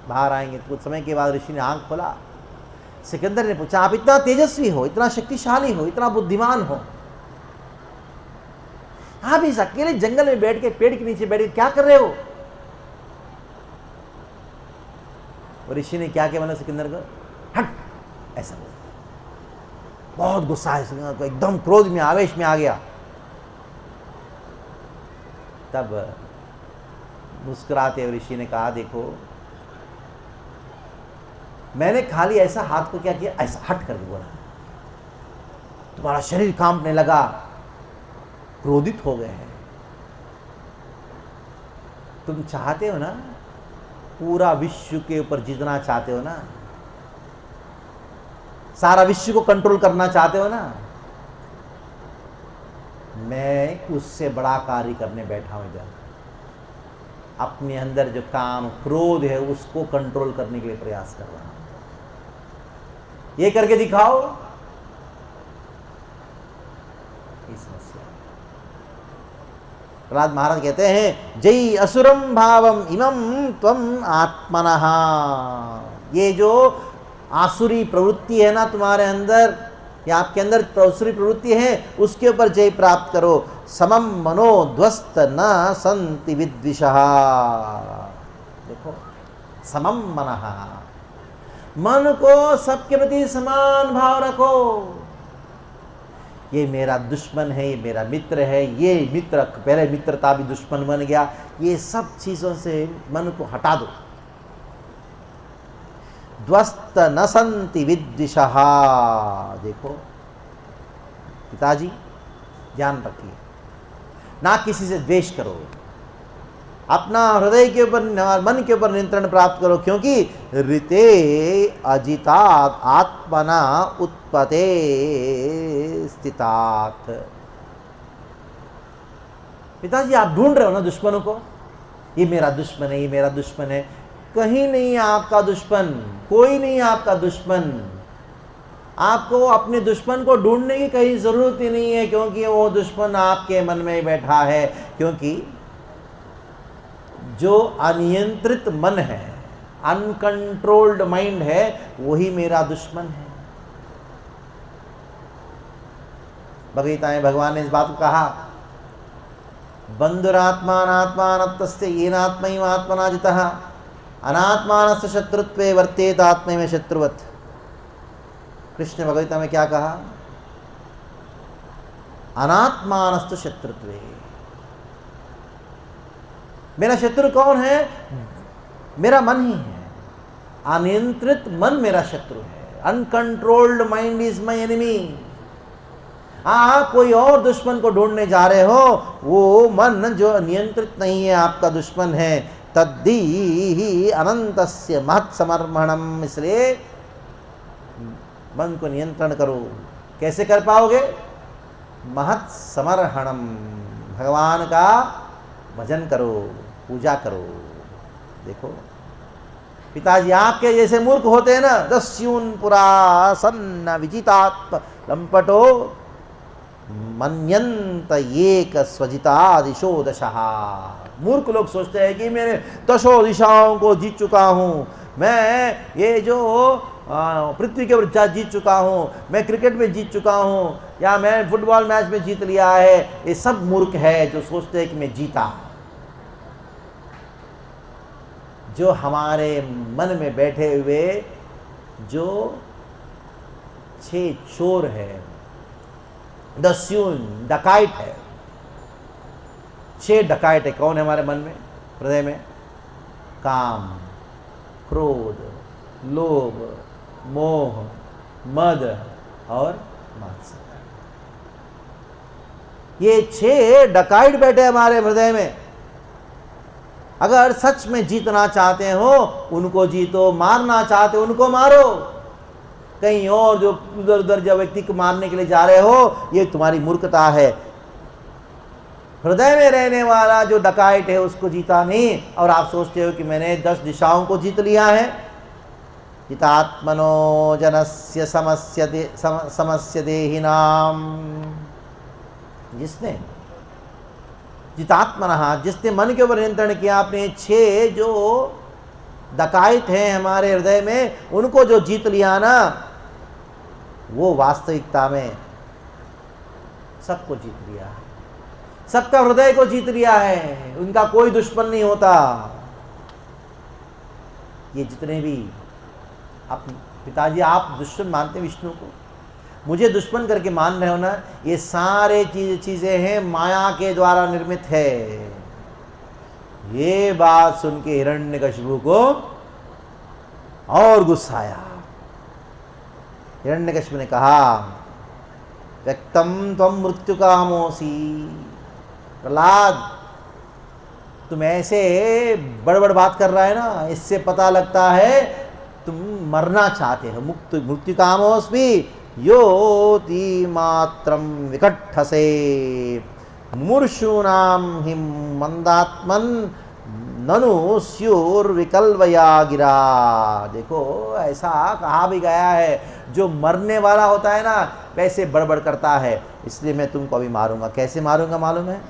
बाहर आएंगे। कुछ समय के बाद ऋषि ने आंख खोला। सिकंदर ने पूछा, आप इतना तेजस्वी हो, इतना शक्तिशाली हो, इतना बुद्धिमान हो, आप इस अकेले जंगल में बैठ के, पेड़ के नीचे बैठ के क्या कर रहे हो? और ऋषि ने क्या किया, सिकंदर को हट ऐसा बोला। बहुत गुस्सा है सिकंदर को, एकदम क्रोध में, आवेश में आ गया। तब मुस्कुराते हुए ऋषि ने कहा, देखो मैंने खाली ऐसा हाथ को क्या किया, ऐसा हट करके बोला, तुम्हारा शरीर कांपने लगा, क्रोधित हो गए हैं। तुम चाहते हो ना, पूरा विश्व के ऊपर जीतना चाहते हो ना, सारा विश्व को कंट्रोल करना चाहते हो ना, मैं उससे बड़ा कार्य करने बैठा हूं इधर। अपने अंदर जो काम, क्रोध है, उसको कंट्रोल करने के लिए प्रयास कर रहा हूं। ये करके दिखाओ। समस्या प्रहलाद महाराज कहते हैं, जय असुरम भावम इमं त्वम आत्मनः। ये जो आसुरी प्रवृत्ति है ना तुम्हारे अंदर, या आपके अंदर आसुरी प्रवृत्ति है, उसके ऊपर जय प्राप्त करो। समम मनो ध्वस्त न संति विद्विषः। देखो, समम मनः, मन को सबके प्रति समान भाव रखो। ये मेरा दुश्मन है, ये मेरा मित्र है, ये मित्र, पहले मित्रता भी दुश्मन बन गया। ये सब चीजों से मन को हटा दो। ध्वस्त न संति विद्विषः। देखो पिताजी, ध्यान रखिए, ना किसी से द्वेष करो, अपना हृदय के ऊपर, मन के ऊपर नियंत्रण प्राप्त करो, क्योंकि ऋते अजितात् आत्मना उत्पते स्थितात्। पिताजी आप ढूंढ रहे हो ना दुश्मनों को, ये मेरा दुश्मन है, ये मेरा दुश्मन है। कहीं नहीं है आपका दुश्मन, कोई नहीं है आपका दुश्मन। आपको अपने दुश्मन को ढूंढने की कहीं जरूरत ही नहीं है, क्योंकि वो दुश्मन आपके मन में ही बैठा है। क्योंकि जो अनियंत्रित मन है, अनकंट्रोल्ड माइंड है, वही मेरा दुश्मन है। भगवद्गीता में भगवान ने इस बात को कहा, बंधुरात्मानात्मानत्तस्य येनात्मैव आत्मना जितः अनात्मानस्य शत्रुत्वे वर्तेत आत्मैव शत्रुवत्। कृष्ण भगवद्गीता में क्या कहा? अनात्मानस्तु शत्रुत्वे। मेरा शत्रु कौन है? मेरा मन ही है। अनियंत्रित मन मेरा शत्रु है। Uncontrolled mind is my enemy. आप कोई और दुश्मन को ढूंढने जा रहे हो, वो मन जो नियंत्रित नहीं है आपका दुश्मन है। तद्दी अनंतस्य महत् समर्पणम। इसलिए मन को नियंत्रण करो। कैसे कर पाओगे? महत् समर्पणम, भगवान का भजन करो, पूजा करो। देखो पिताजी आपके जैसे मूर्ख होते हैं ना, दस्यून पुरा सन्न विजितात्म लंपटो मन्यंत एक स्वजिता दिशो दशः। मूर्ख लोग सोचते हैं कि मैंने दशो दिशाओं को जीत चुका हूँ, मैं ये जो पृथ्वी के ऊपर जीत चुका हूँ, मैं क्रिकेट में जीत चुका हूँ, या मैं फुटबॉल मैच में जीत लिया है। ये सब मूर्ख है जो सोचते हैं कि मैं जीता। जो हमारे मन में बैठे हुए जो 6 चोर है, दस्यून डकाइट है, 6 डकाइट है। कौन है हमारे मन में, हृदय में? काम, क्रोध, लोभ, मोह, मद और मात्सर्य। ये 6 डकाइट बैठे हमारे हृदय में। अगर सच में जीतना चाहते हो उनको जीतो, मारना चाहते हो उनको मारो। कहीं और जो उधर उधर जो व्यक्ति को मारने के लिए जा रहे हो, ये तुम्हारी मूर्खता है। हृदय में रहने वाला जो डकाइट है उसको जीता नहीं, और आप सोचते हो कि मैंने 10 दिशाओं को जीत लिया है। जितात्मनो जनस्य समस्य देहिनाम। जिसने जितात्मनः, जिसने मन के ऊपर नियंत्रण किया, आपने 6 जो डकाइत हैं हमारे हृदय में, उनको जो जीत लिया ना, वो वास्तविकता में सबको जीत लिया। सबका हृदय को जीत लिया है, उनका कोई दुश्मन नहीं होता। ये जितने भी आप पिताजी आप दुश्मन मानते हैं विष्णु को, मुझे दुश्मन करके मान रहे हो ना, ये सारे चीजें हैं माया के द्वारा निर्मित है। ये बात सुन के हिरण्यकशिपु को और गुस्सा आया। हिरण्यकशिपु ने कहा, व्यक्तम त्वं मृत्यु कामोसी। प्रहलाद, तुम ऐसे बड़ बात कर रहा है ना, इससे पता लगता है तुम मरना चाहते हो। मुक्त मृत्यु कामोस्मि योति मात्रम विकट्ठसे मुमूर्षूणाम हिम मंदात्मन ननु स्युर्विकल्वया गिरा। देखो, ऐसा कहा भी गया है, जो मरने वाला होता है ना, वैसे बड़बड़ करता है, इसलिए मैं तुमको अभी मारूंगा। कैसे मारूंगा मालूम है?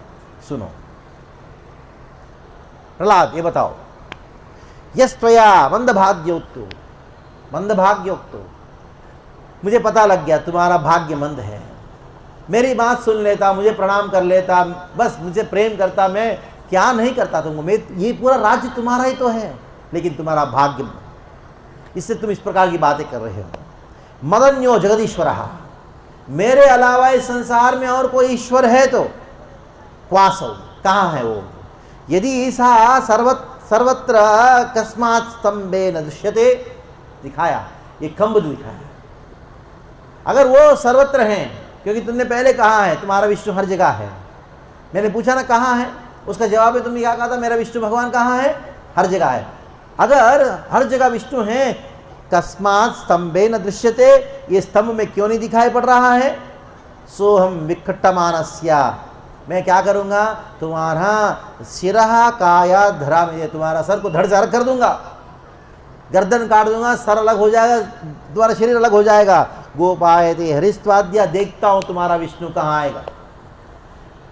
सुनो प्रहलाद, ये बताओ, यस्त्वया मंदभाग्योक्तो, मंदभाग्योक्तो, मुझे पता लग गया तुम्हारा भाग्य मंद है। मेरी बात सुन लेता, मुझे प्रणाम कर लेता, बस मुझे प्रेम करता, मैं क्या नहीं करता तुमको। मैं, ये पूरा राज्य तुम्हारा ही तो है, लेकिन तुम्हारा भाग्य, इससे तुम इस प्रकार की बातें कर रहे हो। मदन्यो जगदीश्वरः, मेरे अलावा इस संसार में और कोई ईश्वर है तो क्वासौ, कहाँ है वो? यदि सा सर्वत्र कस्मात् स्तंभे न दृश्यते, दिखाया, ये खंभ दिखाया। अगर वो सर्वत्र हैं, क्योंकि तुमने पहले कहा है तुम्हारा विष्णु हर जगह है, मैंने पूछा ना कहाँ है, उसका जवाब में तुमने क्या कहा था? मेरा विष्णु भगवान कहाँ है? हर जगह है। अगर हर जगह विष्णु है, कस्मात् स्तंभे न दृश्यते, ये स्तंभ में क्यों नहीं दिखाई पड़ रहा है? सोहम विकट्टमानस्य, मैं क्या करूंगा? तुम्हारा शिरहा काया धरा में, तुम्हारा सर को धड़ से अलग कर दूंगा, गर्दन काट दूंगा, सर अलग हो जाएगा, तुम्हारा शरीर अलग हो जाएगा। गोपायते हरिस्वाद्या, देखता हूं तुम्हारा विष्णु कहाँ आएगा,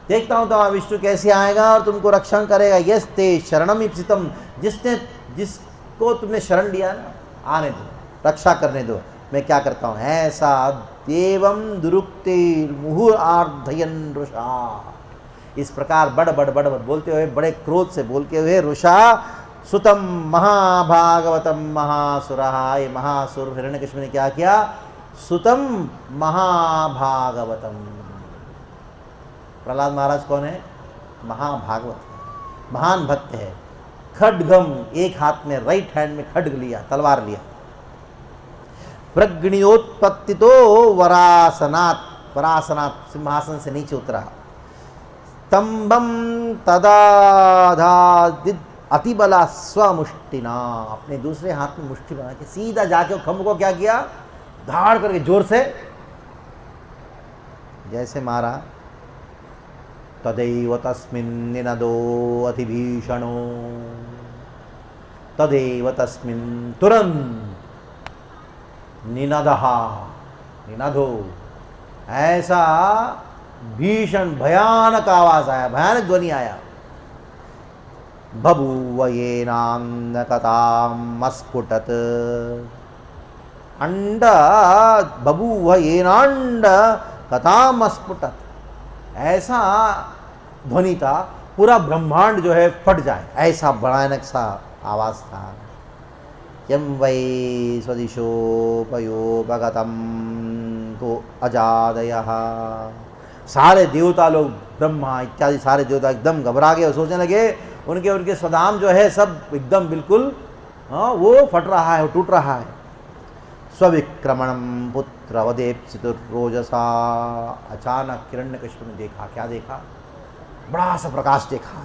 देखता हूं तुम्हारा विष्णु कैसे आएगा और तुमको रक्षण करेगा। यस्ते शरणम इप्सितम, जिसको तुमने शरण लिया ना, आने दो, रक्षा करने दो। मैं क्या करता हूं? ऐसा देवम दुरुक्ते मुहुर आर्धयन रुषा, इस प्रकार बड़ बोलते हुए, बड़े क्रोध से बोलते हुए, रुषा सुतम महाभागवतम महासुरः, ये महासुर हिरण्यकशिपु ने क्या किया? सुतम महाभागवतम। प्रहलाद महाराज कौन है? महाभागवत, महान भक्त है। खड्गम, एक हाथ में, राइट हैंड में खड्ग लिया, तलवार लिया। प्रज्ञोत्पत्ति तो वरासनात्, वरासनात् सिंहासन से नीचे उतरा। स्तंभम तदाधादिद अतिबला स्वमुष्टिना, अपने दूसरे हाथ में मुष्टि बना के सीधा जाके खंभ को क्या किया? धाड़ करके जोर से जैसे मारा। तदैव तस्मिन् निनदो अतिभीषणो, तदैव तस्मिन् तुरंत निनदः, निनदो, ऐसा भीषण भयानक आवाज आया, भयानक ध्वनि आया। बभूव येनान्नकताम् अस्फुटत्, अंड बभूव येनांड कताम् अस्फुटत्, ऐसा ध्वनि था पूरा ब्रह्मांड जो है फट जाए, ऐसा भयानक सा आवाज था। यम वै स्वदिशोपयोपगतं तो अजादयः, सारे देवता लोग, ब्रह्मा इत्यादि सारे देवता एकदम घबरा गए और सोचने लगे उनके स्वधाम जो है सब एकदम बिल्कुल वो फट रहा है, टूट रहा है। स्विक्रमणम पुत्र वदेप्सितुर्रोजसा, अचानक हिरण्यकशिपु ने देखा, क्या देखा? बड़ा सा प्रकाश देखा।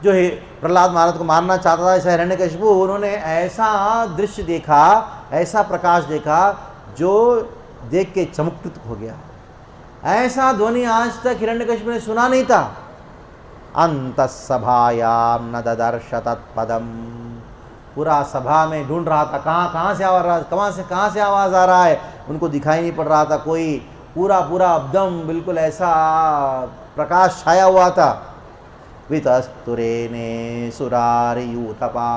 जो है प्रहलाद महाराज को मारना चाहता था ऐसा हिरण्यकशिपु, उन्होंने ऐसा दृश्य देखा, ऐसा प्रकाश देखा जो देख के चमत्कृत हो गया। ऐसा ध्वनि आज तक हिरण्यकशिपु ने सुना नहीं था। अंतःसभायां न ददर्श तत्पदम, पूरा सभा में ढूंढ रहा था कहाँ से आवाज आ रहा है, उनको दिखाई नहीं पड़ रहा था कोई। पूरा एकदम बिल्कुल ऐसा प्रकाश छाया हुआ था। वितस्तुरेने सुरारियूतपा,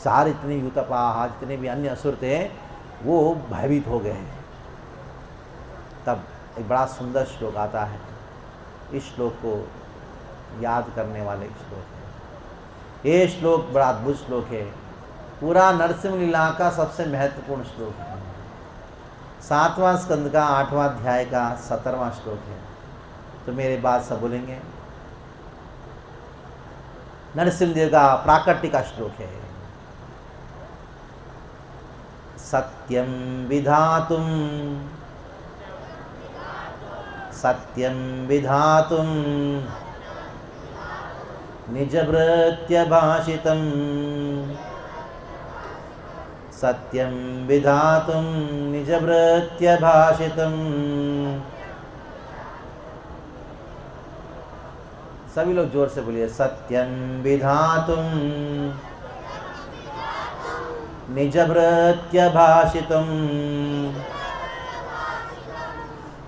सारे जितने यूतपा, जितने भी अन्य असुर थे वो भयभीत हो गए। तब एक बड़ा सुंदर श्लोक आता है। इस श्लोक को याद करने वाले श्लोक है। ये श्लोक बड़ा अद्भुत श्लोक है, पूरा नरसिंह लीला का सबसे महत्वपूर्ण श्लोक है। 7वां स्कंद का 8वां अध्याय का 17वां श्लोक है। तो मेरे बाद सब बोलेंगे। नरसिंह देव का प्राकट्य का श्लोक है। सत्यं विधातुं सत्यं विधातुं निजभृत्य भाषितं सत्यं विधातुं निजभृत्य भाषितं। सभी लोग जोर से बोलिए। सत्यं विधातुं निजभृत्य भाषितं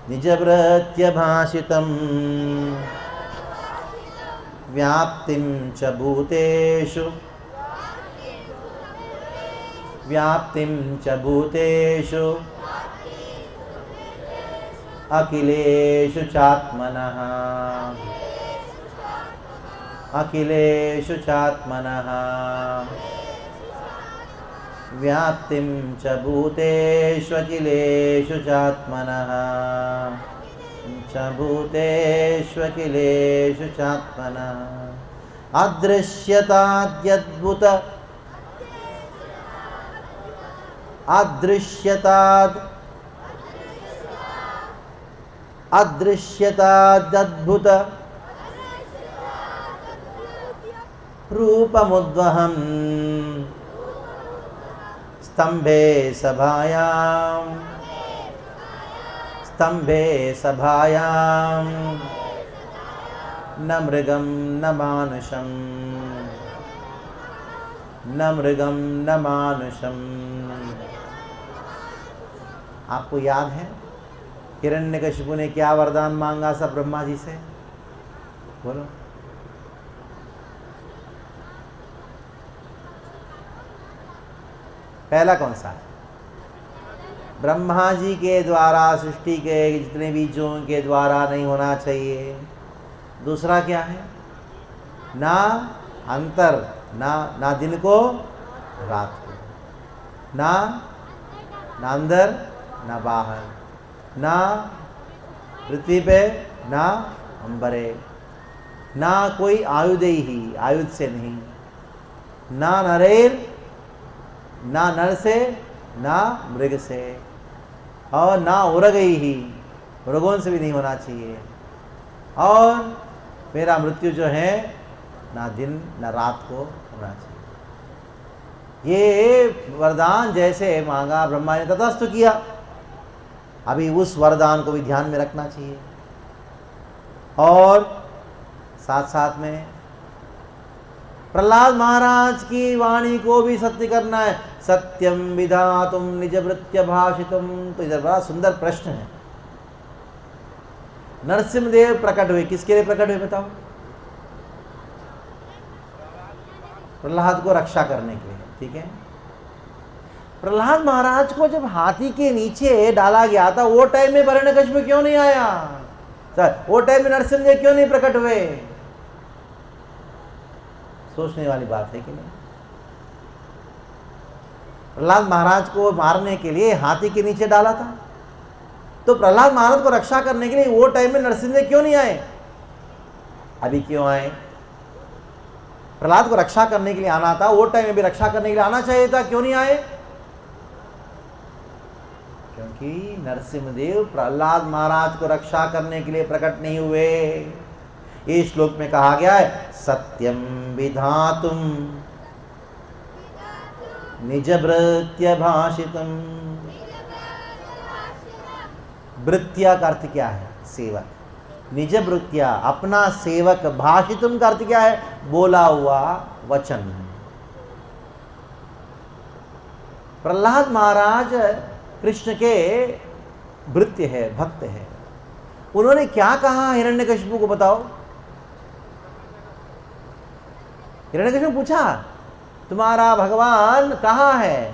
निजभृत्य भाषितं व्याप्तिं च भूतेषु व्याप्तिं च भूतेषु अखिलेषु चात्मनः अखिलेषु चात्मनः व्याप्तिं च भूतेषु अखिलेषु चात्मनः च भूतेषु अखिलेषु चात्मनः अदृश्यताद्यद्भुत अदृश्यताद्यद्भुत रूपमुद्वहं स्तंभे सभायां न मृगं न मानुषं न मृगं न मानुषं। आपको याद है हिरण्यकशिपु ने क्या वरदान मांगा सब ब्रह्मा जी से? बोलो। पहला कौन सा है? ब्रह्मा जी के द्वारा सृष्टि के जितने बीजों के द्वारा नहीं होना चाहिए। दूसरा क्या है? ना अंतर, ना दिन को रात को, ना अंदर ना बाहर, ना पृथ्वी पे ना अंबरे, ना कोई आयुधेय ही आयुध से नहीं, ना नरेर ना नर से ना मृग से, और ना उरगई ही मृगों से भी नहीं होना चाहिए। और मेरा मृत्यु जो है ना दिन ना रात को होना चाहिए। ये वरदान जैसे मांगा ब्रह्मा ने तथास्तु किया। अभी उस वरदान को भी ध्यान में रखना चाहिए और साथ साथ में प्रहलाद महाराज की वाणी को भी सत्य करना है। सत्यम विधातुम निजभृत्य भाषितुम। तो इधर बड़ा सुंदर प्रश्न है। नरसिंहदेव प्रकट हुए, किसके लिए प्रकट हुए बताओ? प्रहलाद को रक्षा करने के लिए, ठीक है। प्रहलाद महाराज को जब हाथी के नीचे डाला गया था वो टाइम में हिरण्यकशिपु क्यों नहीं आया? सर वो टाइम में नरसिंहदेव क्यों नहीं प्रकट हुए? सोचने वाली बात है कि नहीं? प्रहलाद महाराज को मारने के लिए हाथी के नीचे डाला था, तो प्रहलाद महाराज को रक्षा करने के लिए वो टाइम में नरसिंहदेव क्यों नहीं आए? अभी क्यों आए? प्रहलाद को रक्षा करने के लिए आना था, वो टाइम में भी रक्षा करने के लिए आना चाहिए था, क्यों नहीं आए? क्योंकि नरसिंहदेव प्रहलाद महाराज को रक्षा करने के लिए प्रकट नहीं हुए। इस श्लोक में कहा गया है सत्यम विधातुम निजभृत्य भाषितुम। भृत्या का अर्थ क्या है? सेवक। निजभृत्या अपना सेवक, भाषितुम का अर्थ क्या है? बोला हुआ वचन। प्रहलाद महाराज कृष्ण के भृत्य है, भक्त है। उन्होंने क्या कहा हिरण्यकशिपु को बताओ? हिरण्यकशिपु पूछा तुम्हारा भगवान कहाँ है?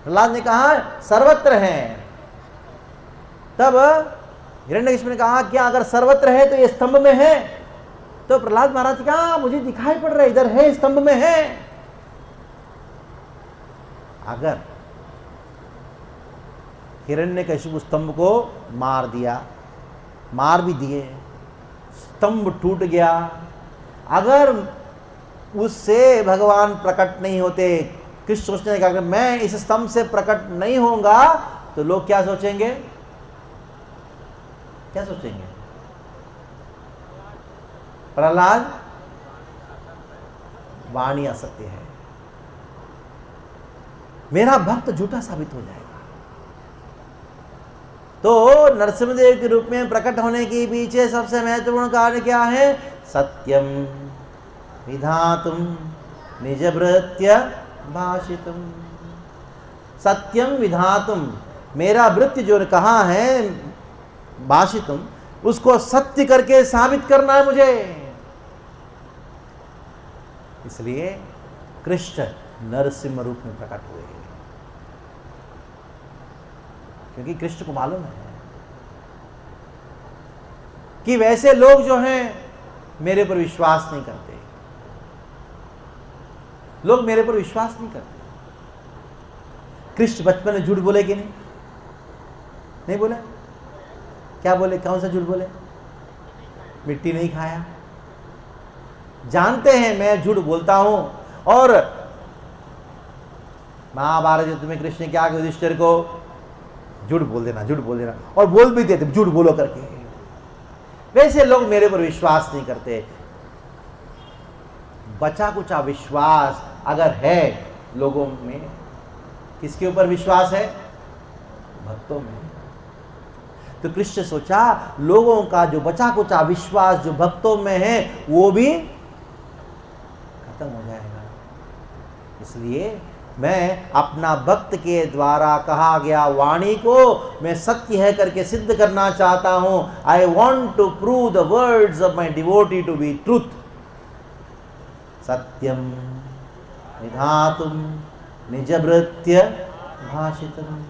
प्रहलाद ने कहा सर्वत्र है। तब हिरण्यकशिपु ने कहा क्या अगर सर्वत्र है तो ये स्तंभ में है? तो प्रहलाद महाराज ने कहा मुझे दिखाई पड़ रहा है, इधर है, स्तंभ में है। अगर हिरण्यकशिपु स्तंभ को मार दिया, मार भी दिए, स्तंभ टूट गया, अगर उससे भगवान प्रकट नहीं होते, कृष्ण सोचने लगा अगर मैं इस स्तंभ से प्रकट नहीं होऊंगा तो लोग क्या सोचेंगे? क्या सोचेंगे? प्रहलाद वाणी असत्य है, मेरा भक्त झूठा साबित हो जाएगा। तो नरसिंहदेव के रूप में प्रकट होने के पीछे सबसे महत्वपूर्ण कारण क्या है? सत्यम विधातुम निजभृत्य भाषितुम। सत्यम विधातुम, मेरा वृत्ति जो कहा है भाषितुम, उसको सत्य करके साबित करना है मुझे। इसलिए कृष्ण नरसिंह रूप में प्रकट हुए, क्योंकि कृष्ण को मालूम है कि वैसे लोग जो हैं मेरे पर विश्वास नहीं करते, लोग मेरे पर विश्वास नहीं करते। कृष्ण बचपन में झूठ बोले कि नहीं? नहीं बोले? क्या बोले? कौन सा झूठ बोले? मिट्टी नहीं खाया। जानते हैं मैं झूठ बोलता हूं। और महाभारत युद्ध में कृष्ण क्या कहा युधिष्ठिर को? झूठ बोल देना, झूठ बोल देना, और बोल भी देते झूठ बोलो करके। वैसे लोग मेरे पर विश्वास नहीं करते। बचा कुचा विश्वास अगर है लोगों में, किसके ऊपर विश्वास है? भक्तों में। तो कृष्ण सोचा लोगों का जो बचा कुचा विश्वास जो भक्तों में है वो भी खत्म हो जाएगा। इसलिए मैं अपना भक्त के द्वारा कहा गया वाणी को मैं सत्य है करके सिद्ध करना चाहता हूं। I want to prove the words of my devotee to be truth. सत्यम विधातुम निजभृत्य भाषितुम।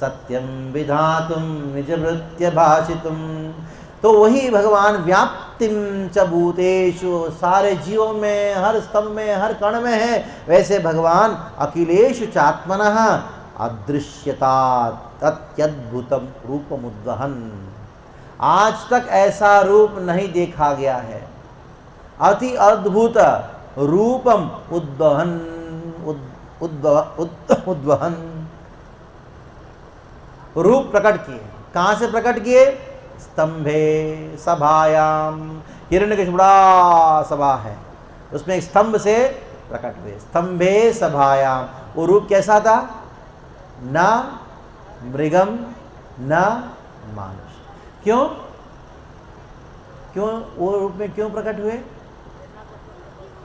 सत्यम विधातुम निजभृत्य भाषितुम। तो वही भगवान व्याप्तिम च भूतेषु, सारे जीवों में, हर स्तंभ में, हर कण में है। वैसे भगवान अखिलेषु चात्मनः अदृश्यता अत्यद्भुतम रूपमुद्वहन्। आज तक ऐसा रूप नहीं देखा गया है। अति अद्भुत रूपम उद्वहन्, उद्वहन्, रूप प्रकट किए। कहां से प्रकट किए? स्तंभे सभायाम। हिरण्यकशिपु बड़ा सभा है, उसमें एक स्तंभ से प्रकट हुए। स्तंभे सभायाम। वो रूप कैसा था? न मृगम न मानुष। क्यों? क्यों वो रूप में क्यों प्रकट हुए?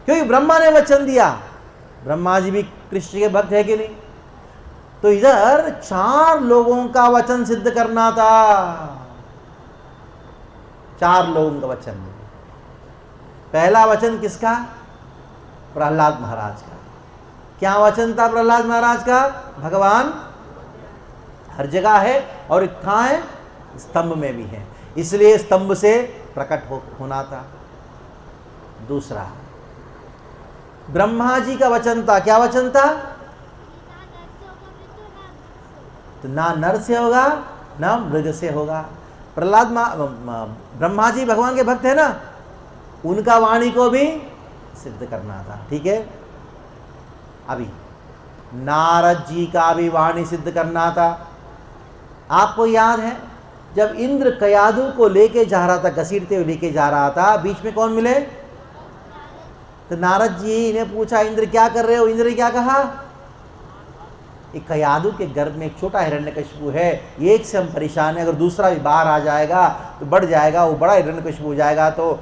क्योंकि ब्रह्मा ने वचन दिया। ब्रह्मा जी भी कृष्ण के भक्त है कि नहीं? तो इधर 4 लोगों का वचन सिद्ध करना था। 4 लोगों का वचन। पहला वचन किसका? प्रहलाद महाराज का। क्या वचन था प्रहलाद महाराज का? भगवान हर जगह है और कहाँ है? स्तंभ में भी है, इसलिए स्तंभ से प्रकट होना था। दूसरा ब्रह्मा जी का वचन था। क्या वचन था? तो ना नर से होगा ना मृग से होगा। प्रहलाद ब्रह्मा जी भगवान के भक्त है ना, उनका वाणी को भी सिद्ध करना था। ठीक है। अभी नारद जी का भी वाणी सिद्ध करना था। आपको याद है जब इंद्र कयादु को लेके जा रहा था, घसीटते हुए लेके जा रहा था, बीच में कौन मिले? तो नारद जी ने पूछा इंद्र क्या कर रहे हो? इंद्र ने क्या कहा? एक कयादु के गर्भ में एक छोटा हिरण्यकशिपु है, एक से हम परेशान है, अगर दूसरा भी बाहर आ जाएगा तो बढ़ जाएगा, वो बड़ा हिरण्यकशिपु हो जाएगा, तो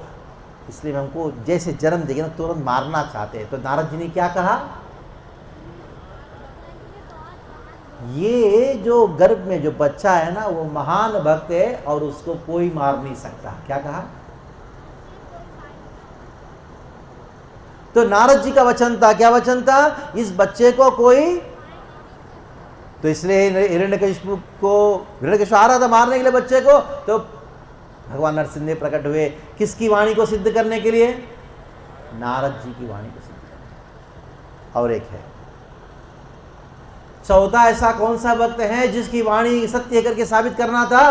इसलिए हमको जैसे जन्म देंगे ना तुरंत मारना चाहते हैं। तो नारद जी ने क्या कहा? ये जो गर्भ में जो बच्चा है ना वो महान भक्त है और उसको कोई मार नहीं सकता। क्या कहा? तो नारद जी का वचन था। क्या वचन था? इस बच्चे को कोई तो इसलिए हिरण्यकशिपु आ रहा था मारने के लिए बच्चे को, तो भगवान नरसिंह प्रकट हुए किसकी वाणी को सिद्ध करने के लिए? नारद जी की वाणी को सिद्ध करने। और एक है चौथा, ऐसा कौन सा भक्त है जिसकी वाणी सत्य करके साबित करना था?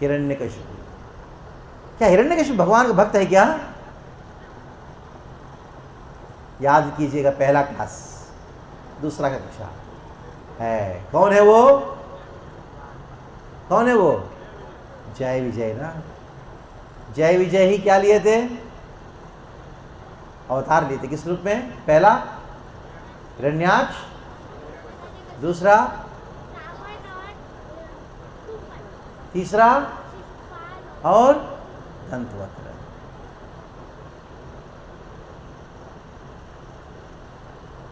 हिरण्यकशिपु। क्या हिरण्यकशिपु भगवान का भक्त है क्या? याद कीजिएगा, पहला क्लास, दूसरा कक्षा है। कौन है वो? कौन है वो? जय विजय ना। जय विजय ही क्या लिए थे? अवतार लिए थे। किस रूप में? पहला हिरण्याक्ष, दूसरा, तीसरा और दंतवक्र।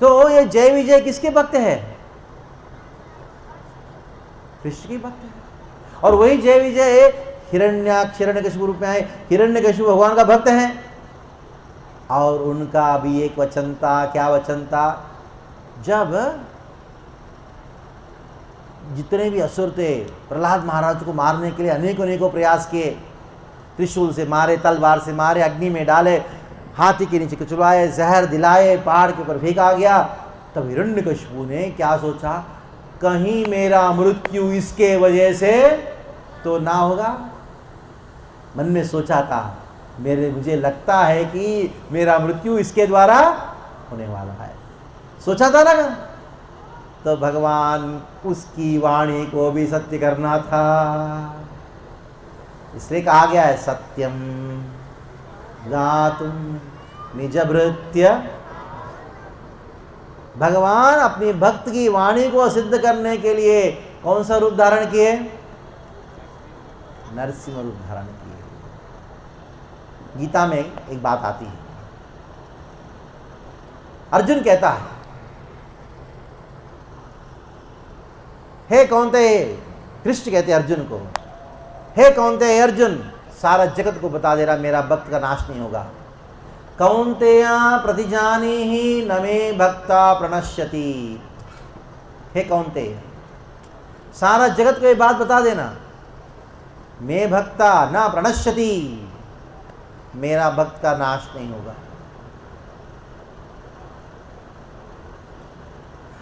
तो ये जय विजय किसके भक्त है? कृष्ण के भक्त है। और वही जय विजय हिरण्याक्ष हिरण्यकशिपु रूप में आए। हिरण्यकशिपु भगवान का भक्त है और उनका भी एक वचन था। क्या वचन था? जब जितने भी असुर थे प्रहलाद महाराज को मारने के लिए अनेकों प्रयास किए, त्रिशूल से मारे, तलवार से मारे, अग्नि में डाले, हाथी के नीचे कुचलवाए, जहर दिलाए, पहाड़ के ऊपर फेंका गया। तब हिरण्यकशिपु ने क्या सोचा? कहीं मेरा मृत्यु इसके वजह से तो ना होगा। मन में सोचा था, मुझे लगता है कि मेरा मृत्यु इसके द्वारा होने वाला है। सोचा था ना। तो भगवान उसकी वाणी को भी सत्य करना था, इसलिए कहा गया है सत्यम गातुम निजभृत्य। भगवान अपनी भक्त की वाणी को सिद्ध करने के लिए कौन सा रूप धारण किए? नरसिंह रूप धारण किए। गीता में एक बात आती है, अर्जुन कहता है, हे कौन्तेय, कृष्ण कहते हैं अर्जुन को, हे कौन्तेय अर्जुन, सारा जगत को बता दे रहा मेरा भक्त का नाश नहीं होगा। कौन्तेया प्रतिजानीहि न मे भक्ता प्रणश्यति। हे कौन्तेय, सारा जगत को ये बात बता देना, मे भक्ता न प्रणश्यति, मेरा भक्त का नाश नहीं होगा।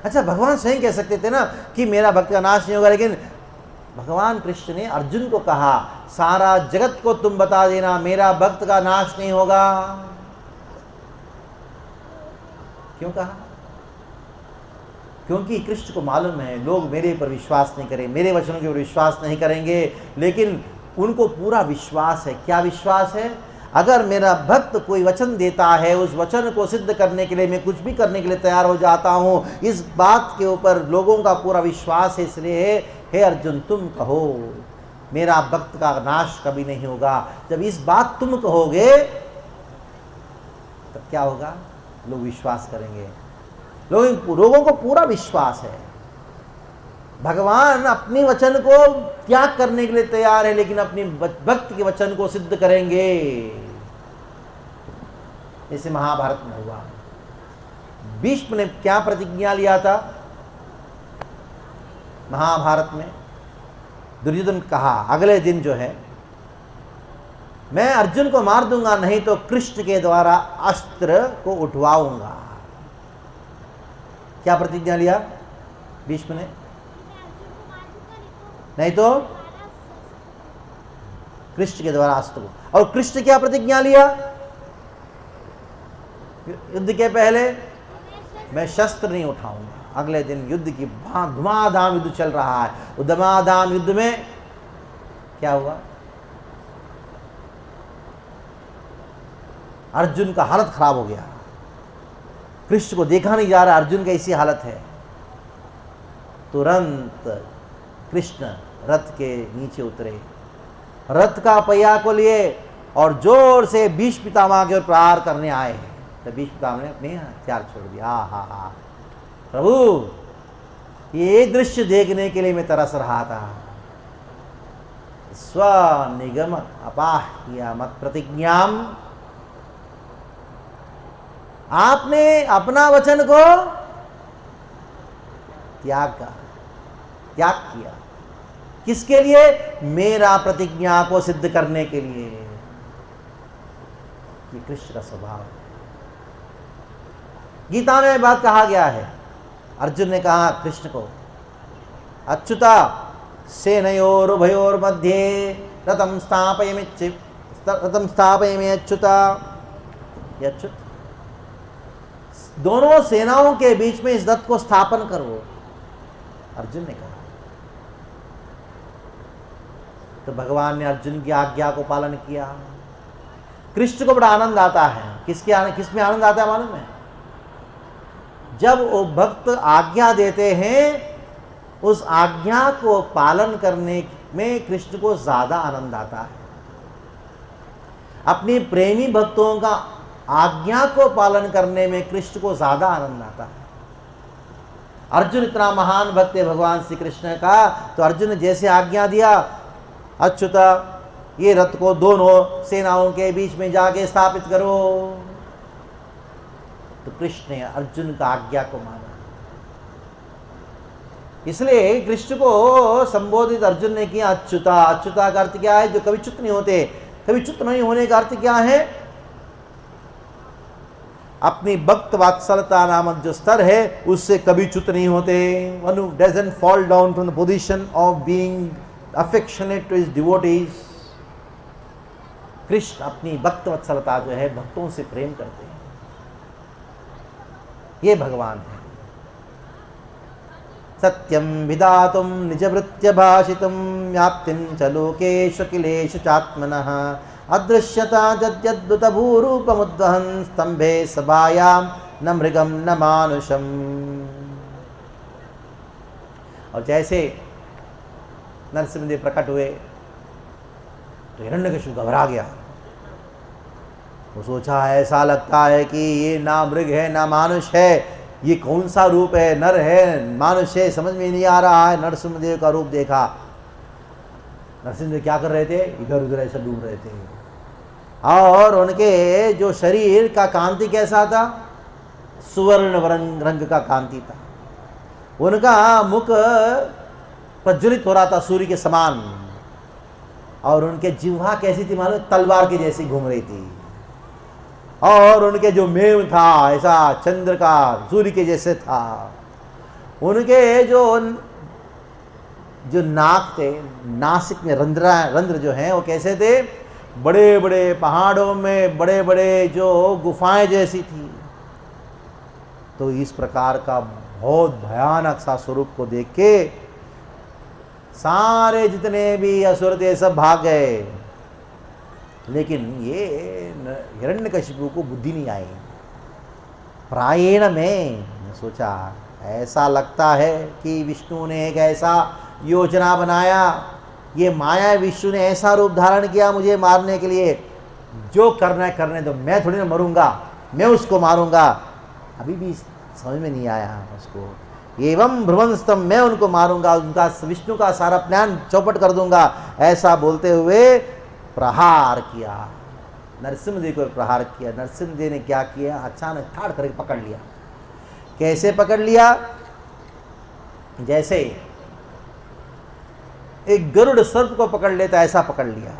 अच्छा, भगवान स्वयं कह सकते थे ना कि मेरा भक्त का नाश नहीं होगा, लेकिन भगवान कृष्ण ने अर्जुन को कहा सारा जगत को तुम बता देना मेरा भक्त का नाश नहीं होगा। क्यों कहा? क्योंकि कृष्ण को मालूम है लोग मेरे पर विश्वास नहीं करें, मेरे वचनों के ऊपर विश्वास नहीं करेंगे, लेकिन उनको पूरा विश्वास है। क्या विश्वास है? अगर मेरा भक्त कोई वचन देता है, उस वचन को सिद्ध करने के लिए मैं कुछ भी करने के लिए तैयार हो जाता हूँ। इस बात के ऊपर लोगों का पूरा विश्वास है। इसलिए हे अर्जुन, तुम कहो मेरा भक्त का नाश कभी नहीं होगा। जब इस बात तुम कहोगे तब क्या होगा? लोग विश्वास करेंगे। लोगों को पूरा विश्वास है। भगवान अपने वचन को त्याग करने के लिए तैयार है, लेकिन अपनी भक्त के वचन को सिद्ध करेंगे। जैसे महाभारत में हुआ, भीष्म ने क्या प्रतिज्ञा लिया था? महाभारत में दुर्योधन कहा अगले दिन जो है मैं अर्जुन को मार दूंगा, नहीं तो कृष्ण के द्वारा अस्त्र को उठवाऊंगा। क्या प्रतिज्ञा लिया भीष्म ने? नहीं तो कृष्ण के द्वारा अस्त्र को। और कृष्ण क्या प्रतिज्ञा लिया? युद्ध के पहले मैं शस्त्र नहीं उठाऊंगा। अगले दिन युद्ध की धुमाधाम युद्ध चल रहा है। धुमाधाम युद्ध में क्या हुआ? अर्जुन का हालत खराब हो गया। कृष्ण को देखा नहीं जा रहा, अर्जुन का इसी हालत है। तुरंत कृष्ण रथ के नीचे उतरे, रथ का पहिया को लिए और जोर से भीष्म पितामह के ओर प्रहार करने आए। तो भीष्म पितामह ने अपने हथियार छोड़ दिया। हा प्रभु, ये दृश्य देखने के लिए मैं तरस रहा था। स्वनिगम अपाह्य मत प्रतिज्ञाम, आपने अपना वचन को त्याग किया। किसके लिए? मेरा प्रतिज्ञा को सिद्ध करने के लिए। ये कृष्ण का स्वभाव है। गीता में बात कहा गया है, अर्जुन ने कहा कृष्ण को, अच्युता सेनयोरुभयोर मध्ये रथम स्थापयमि अच्युता। अच्युत, दोनों सेनाओं के बीच में इस रथ को स्थापन करो, अर्जुन ने कहा। तो भगवान ने अर्जुन की आज्ञा को पालन किया। कृष्ण को बड़ा आनंद आता है। किसमें आनंद आता है मालूम है? जब वो भक्त आज्ञा देते हैं, उस आज्ञा को पालन करने में कृष्ण को ज्यादा आनंद आता है। अपनी प्रेमी भक्तों का आज्ञा को पालन करने में कृष्ण को ज्यादा आनंद आता है। अर्जुन इतना महान भक्त है भगवान श्री कृष्ण का, तो अर्जुन ने जैसे आज्ञा दिया, अच्युता ये रथ को दोनों सेनाओं के बीच में जाके स्थापित करो, तो कृष्ण ने अर्जुन का आज्ञा को माना। इसलिए कृष्ण को संबोधित अर्जुन ने किया अच्युता। अच्युता का अर्थ क्या है? जो कभी च्युत नहीं होते। कभी च्युत नहीं होने का अर्थ क्या है? अपनी भक्त वात्सलता नामक जो स्तर है उससे कभी च्युत नहीं होते। One who doesn't fall down from the position of being affectionate to his devotees. Krishna अपनी भक्त वत्सलता जो है, भक्तों से प्रेम करते हैं। ये भगवान है। सत्यम विधातुम निजवृत्य भाषितुम व्याप्तिं च लोकेषु किलेषु चात्मनः अदृश्यता यद्यद्भुत भूरूपमुद्वहन् स्तंभे सभायां न मृगम न मानुषम। और जैसे नरसिंहदेव प्रकट हुए तो हिरण्यकशिपु घबरा गया। वो सोचा ऐसा लगता है कि ये ना मृग है ना मानुष है, ये कौन सा रूप है, नर है मानुष है, समझ में नहीं आ रहा है। नरसिंहदेव का रूप देखा। नरसिंहदेव क्या कर रहे थे? इधर उधर ऐसा डूब रहे थे। और उनके जो शरीर का कांति कैसा था? सुवर्ण रंग का कांति था। उनका मुख प्रज्वलित हो रहा था सूर्य के समान। और उनके जिह्वा कैसी थी मालूम? तलवार की जैसी घूम रही थी। और उनके जो मेव था ऐसा चंद्र का सूर्य के जैसे था। उनके जो नाक थे, नासिक में रंध्र जो हैं वो कैसे थे? बड़े बड़े पहाड़ों में बड़े बड़े जो गुफाएं जैसी थी। तो इस प्रकार का बहुत भयानक सा स्वरूप को देख के सारे जितने भी असुर थे सब भाग गए। लेकिन ये हिरण्यकशिपु को बुद्धि नहीं आई। प्रायेण में सोचा ऐसा लगता है कि विष्णु ने एक ऐसा योजना बनाया, ये माया विष्णु ने ऐसा रूप धारण किया मुझे मारने के लिए। जो करना है करने दो, मैं थोड़ी ना मरूंगा, मैं उसको मारूंगा। अभी भी समझ में नहीं आया उसको। एवं भ्रमस्तम, मैं उनको मारूंगा, उनका विष्णु का सारा प्लान चौपट कर दूंगा, ऐसा बोलते हुए प्रहार किया। नरसिंहदेव को प्रहार किया। नरसिंहदेव ने क्या किया? अचानक ठाड़ करके पकड़ लिया। कैसे पकड़ लिया? जैसे एक गरुड़ सर्प को पकड़ लेता ऐसा पकड़ लिया।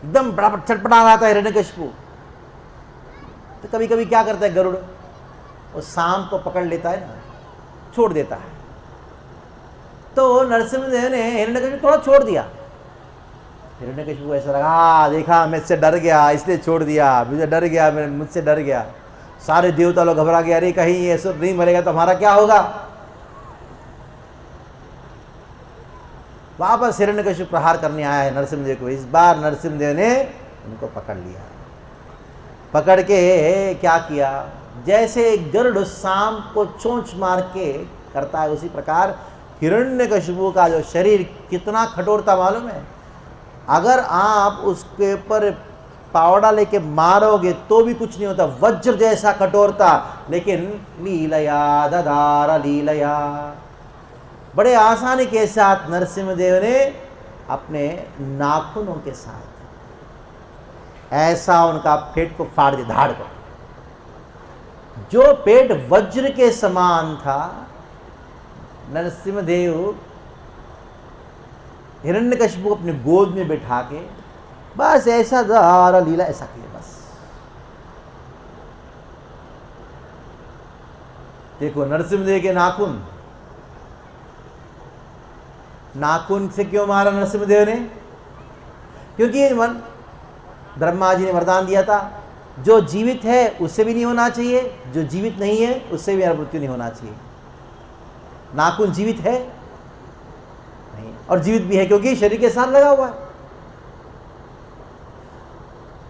एकदम बड़ा छटपटा रहा था हिरण्यकशिपु। तो कभी कभी क्या करता है गरुड़? वो सांप को पकड़ लेता है ना, छोड़ देता है। तो नरसिंहदेव ने हिरण्यकशिपु थोड़ा छोड़ दिया। हिरण्यकशिपु ऐसा लगा, देखा मुझसे डर गया इसलिए छोड़ दिया, मुझे डर गया, मुझसे डर गया। सारे देवता लोग घबरा गए, अरे कहीं ये असुर नहीं मरेगा तो हमारा क्या होगा। वापस हिरण्यकशिपु प्रहार करने आया है नरसिंहदेव को। इस बार नरसिंहदेव ने उनको पकड़ लिया। पकड़ के क्या किया? जैसे गरुड़ सांप को चोंच मार के करता है, उसी प्रकार हिरण्यकशिपु का जो शरीर कितना कठोर था मालूम है? अगर आप उसके ऊपर पावड़ा लेके मारोगे तो भी कुछ नहीं होता, वज्र जैसा कठोर था। लेकिन लीलया ददार लीलया, बड़े आसानी के साथ नरसिंहदेव ने अपने नाखूनों के साथ ऐसा उनका पेट को फाड़ दिया, धाड़ को। जो पेट वज्र के समान था, नरसिंहदेव हिरण्यकशिपु को अपनी गोद में बिठा के बस ऐसा धारा लीला ऐसा किया बस। देखो नरसिंहदेव के नाखून से क्यों मारा नरसिंहदेव ने? क्योंकि ब्रह्मा जी ने वरदान दिया था, जो जीवित है उससे भी नहीं होना चाहिए, जो जीवित नहीं है उससे भी मृत्यु नहीं होना चाहिए। नाखून जीवित है नहीं, और जीवित भी है क्योंकि शरीर के साथ लगा हुआ है।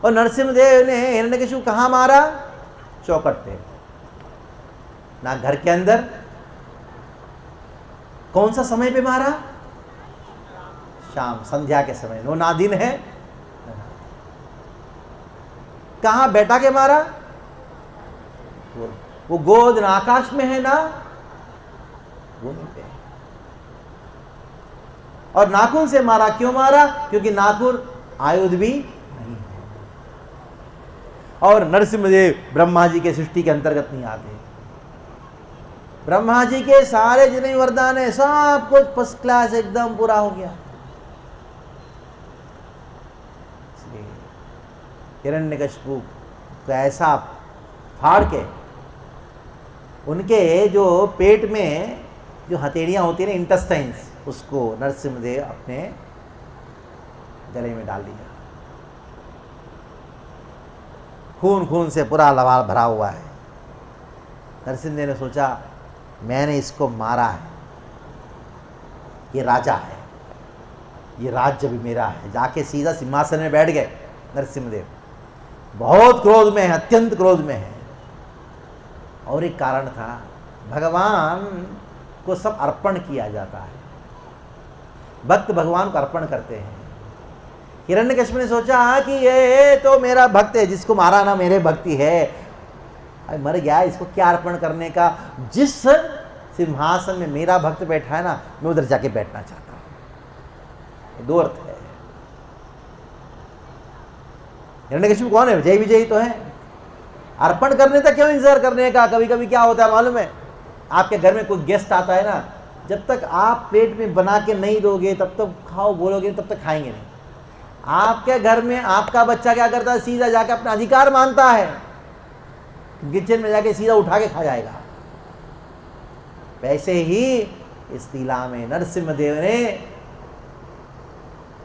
और नरसिंहदेव ने हिरण्यकशिपु कहां मारा? चौखट पे, ना घर के अंदर। कौन सा समय पे मारा? शाम, संध्या के समय, ना दिन है। कहां बैठा के मारा? वो गोद ना आकाश में है ना भूमि पे। और नाखून से मारा। क्यों मारा? क्योंकि नाखून आयुध भी नहीं है। और नरसिंहदेव ब्रह्मा जी के सृष्टि के अंतर्गत नहीं आते। ब्रह्मा जी के सारे जितने वरदान है सब कुछ फर्स्ट क्लास एकदम पूरा हो गया। हिरण्यकशिपु को ऐसा फाड़ के उनके जो पेट में जो हथेलियां होती है ना, इंटेस्टाइन्स, उसको नरसिंहदेव अपने गले में डाल दिया। खून खून से पूरा लवाल भरा हुआ है। नरसिंहदेव ने सोचा मैंने इसको मारा है, ये राजा है, ये राज्य भी मेरा है। जाके सीधा सिंहासन में बैठ गए नरसिंहदेव। बहुत क्रोध में है, अत्यंत क्रोध में है। और एक कारण था, भगवान को सब अर्पण किया जाता है, भक्त भगवान को अर्पण करते हैं। हिरण्यकशिपु ने सोचा कि ये तो मेरा भक्त है, जिसको मारा ना मेरे भक्ति है, मर गया, इसको क्या अर्पण करने का। जिस सिंहासन में मेरा भक्त बैठा है ना, मैं उधर जाके बैठना चाहता हूं। दो अर्थ है। हिरण्यकशिपु कौन है? जय विजयी तो है। अर्पण करने तक क्यों इंतजार करने का? कभी कभी क्या होता है मालूम है, आपके घर में कोई गेस्ट आता है ना, जब तक आप पेट में बना के नहीं दोगे तब तक खाओ बोलोगे, तब तक खाएंगे नहीं। आपके घर में आपका बच्चा क्या करता है? सीधा जाके अपना अधिकार मानता है, किचन में जाके सीधा उठा के खा जाएगा। वैसे ही इस लीला में नरसिंहदेव ने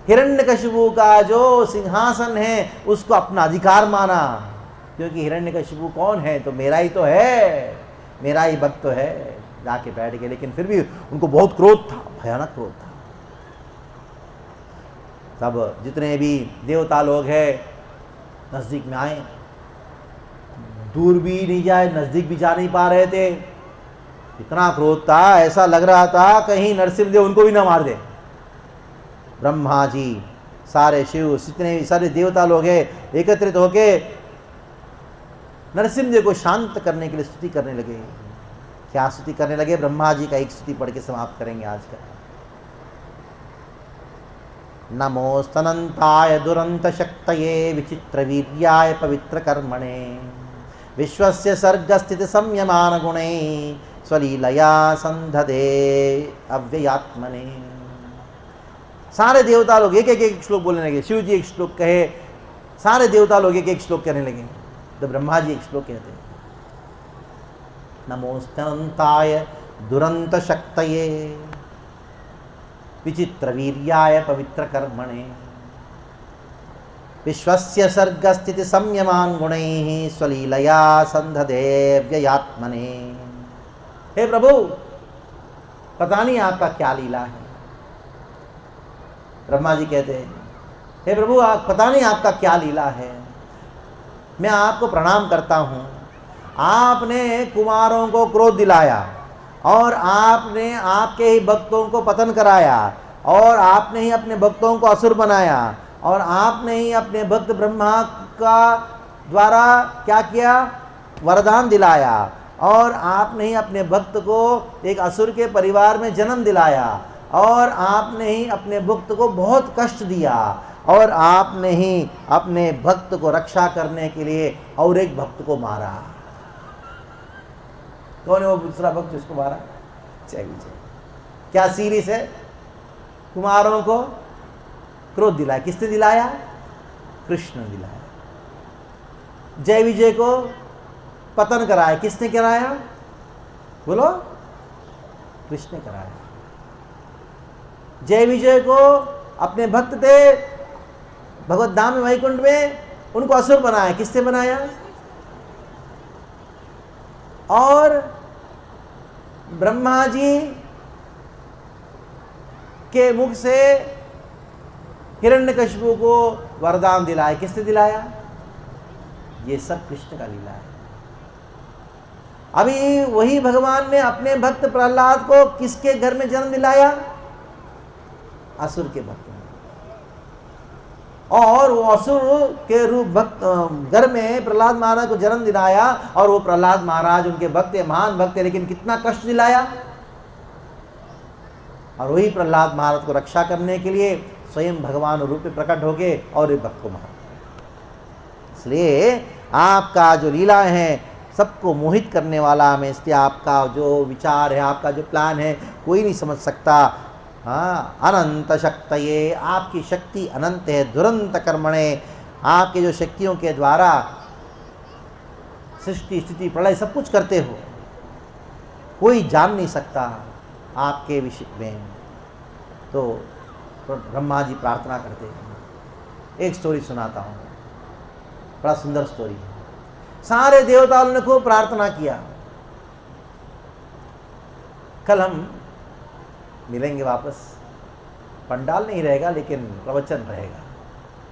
हिरण्यकशिपु का जो सिंहासन है उसको अपना अधिकार माना। क्योंकि हिरण्यकशिपु कौन है? तो मेरा ही तो है, मेरा ही भक्त तो है। जाके बैठ गए। लेकिन फिर भी उनको बहुत क्रोध था, भयानक क्रोध था। तब जितने भी देवता लोग हैं नजदीक में आए, दूर भी नहीं जाए, नजदीक भी जा नहीं पा रहे थे। इतना क्रोध था, ऐसा लग रहा था कहीं नरसिंहदेव उनको भी ना मार दे। ब्रह्मा जी, सारे शिव, जितने भी सारे देवता लोग हैं एकत्रित होके नरसिंहदेव को शांत करने के लिए स्तुति करने लगे। क्या स्तुति करने लगे? ब्रह्मा जी का एक स्तुति पढ़ के समाप्त करेंगे आज का। नमोस्तनंताय दुरंत शक्तये विचित्र वीर्याय पवित्र कर्मणे विश्वस्य सर्ग स्थित संयमान गुणे स्वलीलया संधदे अव्ययात्मने। सारे देवता लोग एक एक श्लोक बोलने लगे। शिव जी एक श्लोक कहे, सारे देवता लोग एक एक श्लोक कहने लगे। तो ब्रह्मा जी एक श्लोक कहते हैं, नमोस्तनंताय दुरंत शक्तये विचित्र वीर्याय पवित्र कर्मणे विश्वस्य सर्ग स्थिति संयमान गुणैः स्वलीलया संधदे व्ययात्मने। हे प्रभु, पता नहीं आपका क्या लीला है। ब्रह्मा जी कहते हैं, हे प्रभु, आप पता नहीं आपका क्या लीला है। मैं आपको प्रणाम करता हूँ। आपने कुमारों को क्रोध दिलाया और आपने आपके ही भक्तों को पतन कराया और आपने ही अपने भक्तों को असुर बनाया और आपने ही अपने भक्त ब्रह्मा का द्वारा क्या किया? वरदान दिलाया और आपने ही अपने भक्त को एक असुर के परिवार में जन्म दिलाया और आपने ही अपने भक्त को बहुत कष्ट दिया और आपने ही अपने भक्त को रक्षा करने के लिए और एक भक्त को मारा। कौन है वो दूसरा भक्त जिसको मारा? जय विजय। क्या सीरीज है? कुमारों को क्रोध दिलाया। किसने दिलाया? कृष्ण ने दिलाया। जय विजय को पतन कराया। किसने कराया? बोलो, कृष्ण ने कराया। जय विजय को अपने भक्त थे भगवत धाम में, वैकुंठ में, उनको असुर बनाया। किसने बनाया? और ब्रह्मा जी के मुख से हिरण्यकशिपु को वरदान दिलाया। किसने दिलाया? ये सब कृष्ण का लीला है। अभी वही भगवान ने अपने भक्त प्रहलाद को किसके घर में जन्म दिलाया? असुर के भक्त में। और वो असुर के रूप भक्त घर में प्रहलाद महाराज को जन्म दिलाया। और वो प्रहलाद महाराज उनके भक्त है, महान भक्त है, लेकिन कितना कष्ट दिलाया। और वही प्रहलाद महाराज को रक्षा करने के लिए स्वयं भगवान रूप में प्रकट हो गए और एक भक्त को मार। इसलिए आपका जो लीला है सबको मोहित करने वाला हमें, इसलिए आपका जो विचार है, आपका जो प्लान है, कोई नहीं समझ सकता। हाँ, अनंत शक्तये, आपकी शक्ति अनंत है। दुरंत कर्मणे, आपके जो शक्तियों के द्वारा सृष्टि स्थिति प्रलय सब कुछ करते हो, कोई जान नहीं सकता आपके विषय में। तो ब्रह्मा जी प्रार्थना करते हैं। एक स्टोरी सुनाता हूँ, बड़ा सुंदर स्टोरी है। सारे देवताओं ने खूब प्रार्थना किया। कल हम मिलेंगे वापस, पंडाल नहीं रहेगा लेकिन प्रवचन रहेगा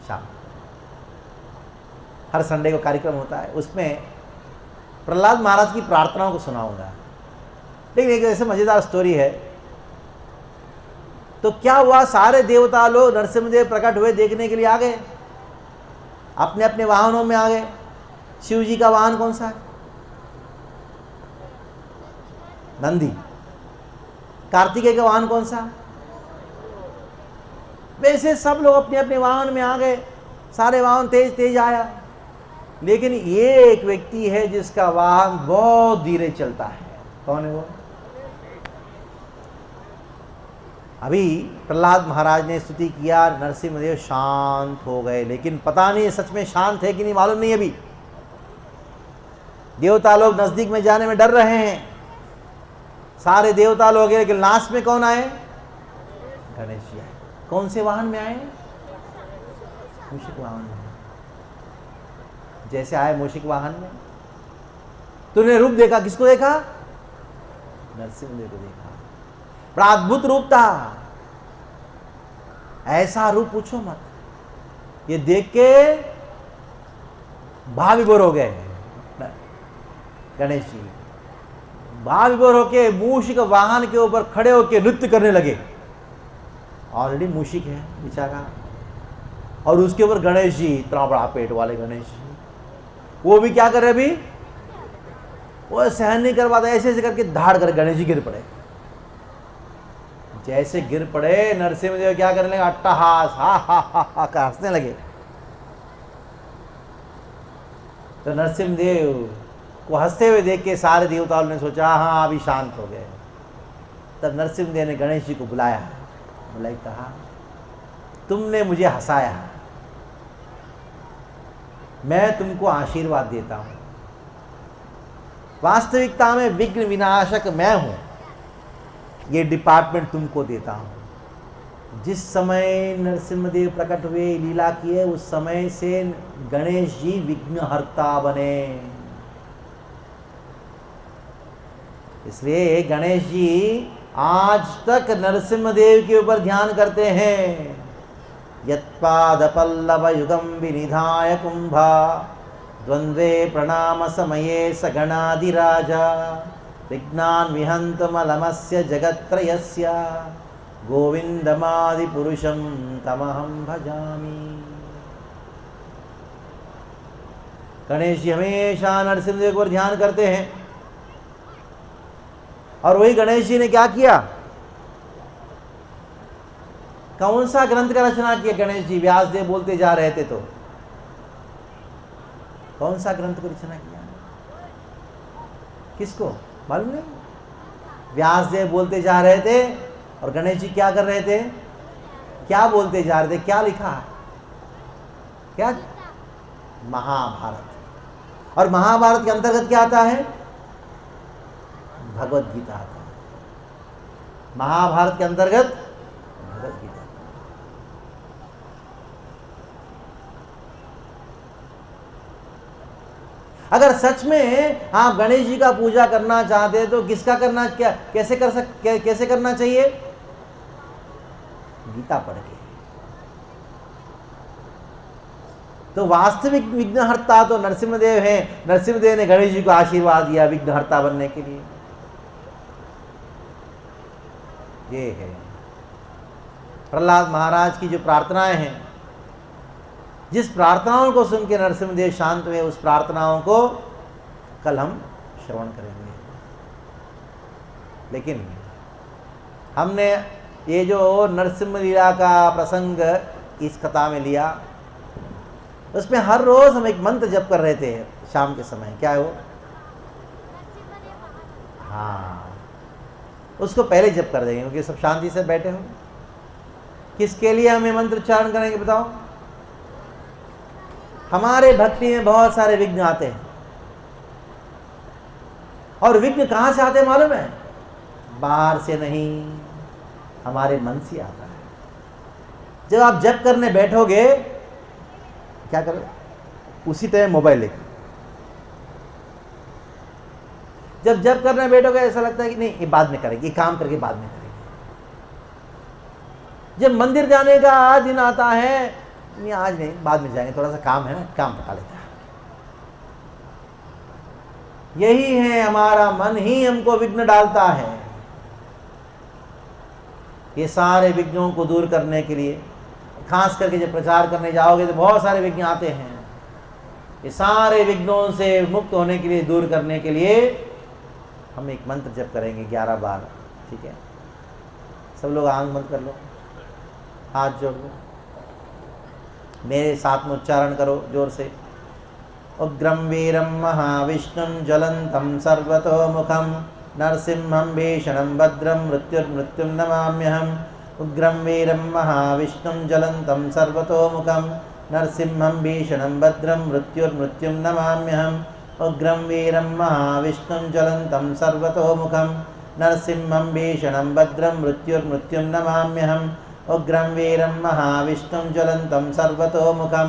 शाम। हर संडे को कार्यक्रम होता है, उसमें प्रहलाद महाराज की प्रार्थनाओं को सुनाऊंगा। लेकिन एक ऐसे मजेदार स्टोरी है। तो क्या हुआ, सारे देवता लोग नरसिंहदेव प्रकट हुए देखने के लिए आ गए, अपने अपने वाहनों में आ गए। शिव जी का वाहन कौन सा है? नंदी। कार्तिकेय का वाहन कौन सा? वैसे सब लोग अपने अपने वाहन में आ गए, सारे वाहन तेज तेज आया। लेकिन ये एक व्यक्ति है जिसका वाहन बहुत धीरे चलता है। कौन है वो? अभी प्रहलाद महाराज ने स्तुति किया, नरसिंहदेव शांत हो गए, लेकिन पता नहीं सच में शांत है कि नहीं मालूम नहीं। अभी देवता लोग नजदीक में जाने में डर रहे हैं। सारे देवता लोग हैं, लेकिन लास्ट में कौन आए? गणेश जी आए। कौन से वाहन में आए? मूषिक वाहन में। जैसे आए मूषिक वाहन में, तूने रूप देखा, किसको देखा? नरसिंहदेव को देखा। बड़ा अद्भुत रूप था। ऐसा रूप पूछो मत, ये देख के भाव विभोर हो गए गणेश जी। भाव विभोर होके मूषिक वाहन के ऊपर खड़े होके नृत्य करने लगे। ऑलरेडी मूषिक है बेचारा, और उसके ऊपर गणेश जी, इतना बड़ा पेट वाले गणेश जी, वो भी क्या कर रहे? अभी वो सहन नहीं कर पाता, ऐसे ऐसे करके धाड़ कर गणेश जी गिर पड़े। जैसे गिर पड़े, नरसिंहदेव क्या करने लगे? अट्टहास, हा हा हा हा कर हंसने लगे। तो नरसिंहदेव को हंसते हुए देख के सारे देवताओं ने सोचा हाँ अभी शांत हो गए। तब नरसिंहदेव ने गणेश जी को बुलाया, बुलाई, कहा तुमने मुझे हंसाया, मैं तुमको आशीर्वाद देता हूं। वास्तविकता में विघ्न विनाशक मैं हूं, ये डिपार्टमेंट तुमको देता हूं। जिस समय नरसिंहदेव प्रकट हुए, लीला किए, उस समय से गणेश जी विघ्नहर्ता बने। इसलिए गणेश जी आज तक नरसिंहदेव के ऊपर ध्यान करते हैं। यत्पाद पल्लव युगम विनिधाय कुंभा द्वंद्वे प्रणाम समये स गणाधिराजा विघ्नान् विहन्तमलमस्य जगत्त्रयस्य गोविंदमादि पुरुषं तमहं भजामि। गणेश जी हमेशा नरसिंहदेव के ऊपर ध्यान करते हैं। और वही गणेश जी ने क्या किया? कौन सा ग्रंथ का रचना किया गणेश जी? व्यासदेव बोलते जा रहे थे तो कौन सा ग्रंथ को रचना किया? किसको? मालूम नहीं? व्यासदेव बोलते जा रहे थे और गणेश जी क्या कर रहे थे? क्या बोलते जा रहे थे? क्या लिखा? क्या? महाभारत। और महाभारत के अंतर्गत क्या आता है? भगवत गीता आता है। महाभारत के अंतर्गत भगवत गीता। अगर सच में आप गणेश जी का पूजा करना चाहते हैं तो किसका करना, क्या कैसे करना चाहिए? गीता पढ़ के। तो वास्तविक विघ्नहर्ता तो नरसिंहदेव हैं। नरसिंहदेव ने गणेश जी को आशीर्वाद दिया विघ्नहर्ता बनने के लिए। ये है प्रहलाद महाराज की जो प्रार्थनाएं हैं, जिस प्रार्थनाओं को सुन के नरसिंहदेव शांत हुए, उस प्रार्थनाओं को कल हम श्रवण करेंगे। लेकिन हमने ये जो नरसिंह लीला का प्रसंग इस कथा में लिया, उसमें हर रोज हम एक मंत्र जप कर रहे थे शाम के समय। क्या है वो? हाँ, उसको पहले जप कर देंगे क्योंकि सब शांति से बैठे हो। किसके लिए हमें मंत्र उच्चारण करेंगे बताओ? हमारे भक्ति में बहुत सारे विघ्न आते हैं। और विघ्न कहां से आते हैं मालूम है? बाहर से नहीं, हमारे मन से आता है। जब आप जप करने बैठोगे क्या करो? उसी तरह मोबाइल लेकर जब जप करने बैठोगे ऐसा लगता है कि नहीं ये बाद में करेंगे, ये काम करके बाद में करेंगे। जब मंदिर जाने का दिन आता है, नहीं आज नहीं बाद में जाएंगे, थोड़ा सा काम है ना, काम पटा लेता है। यही है, हमारा मन ही हमको विघ्न डालता है। ये सारे विघ्नों को दूर करने के लिए, खास करके जब प्रचार करने जाओगे तो बहुत सारे विघ्न आते हैं। ये सारे विघ्नों से मुक्त होने के लिए, दूर करने के लिए हम एक मंत्र जप करेंगे 11 बार। ठीक है, सब लोग आंख बंद कर लो, हाथ जोड़ लो, मेरे साथ में उच्चारण करो जोर से। उग्रम वीरम महाविष्णुम ज्वलंतम सर्वतोमुखम नरसिंहं भीषणं भद्रं मृत्युर्मृत्युं नमाम्यहम्। उग्रं वीरं महाविष्णुं ज्वलन्तं सर्वतोमुखं नरसिंहं भीषणं भद्रं मृत्युर्मृत्युं नमाम्यहम्। उग्रं वीरं महाविष्णुं ज्वलन्तं सर्वतोमुखं नरसिंहं भीषणं भद्रं मृत्युर्मृत्युं नमाम्यहम्। उग्रं वीरं महाविष्णुं ज्वलन्तं सर्वतोमुखं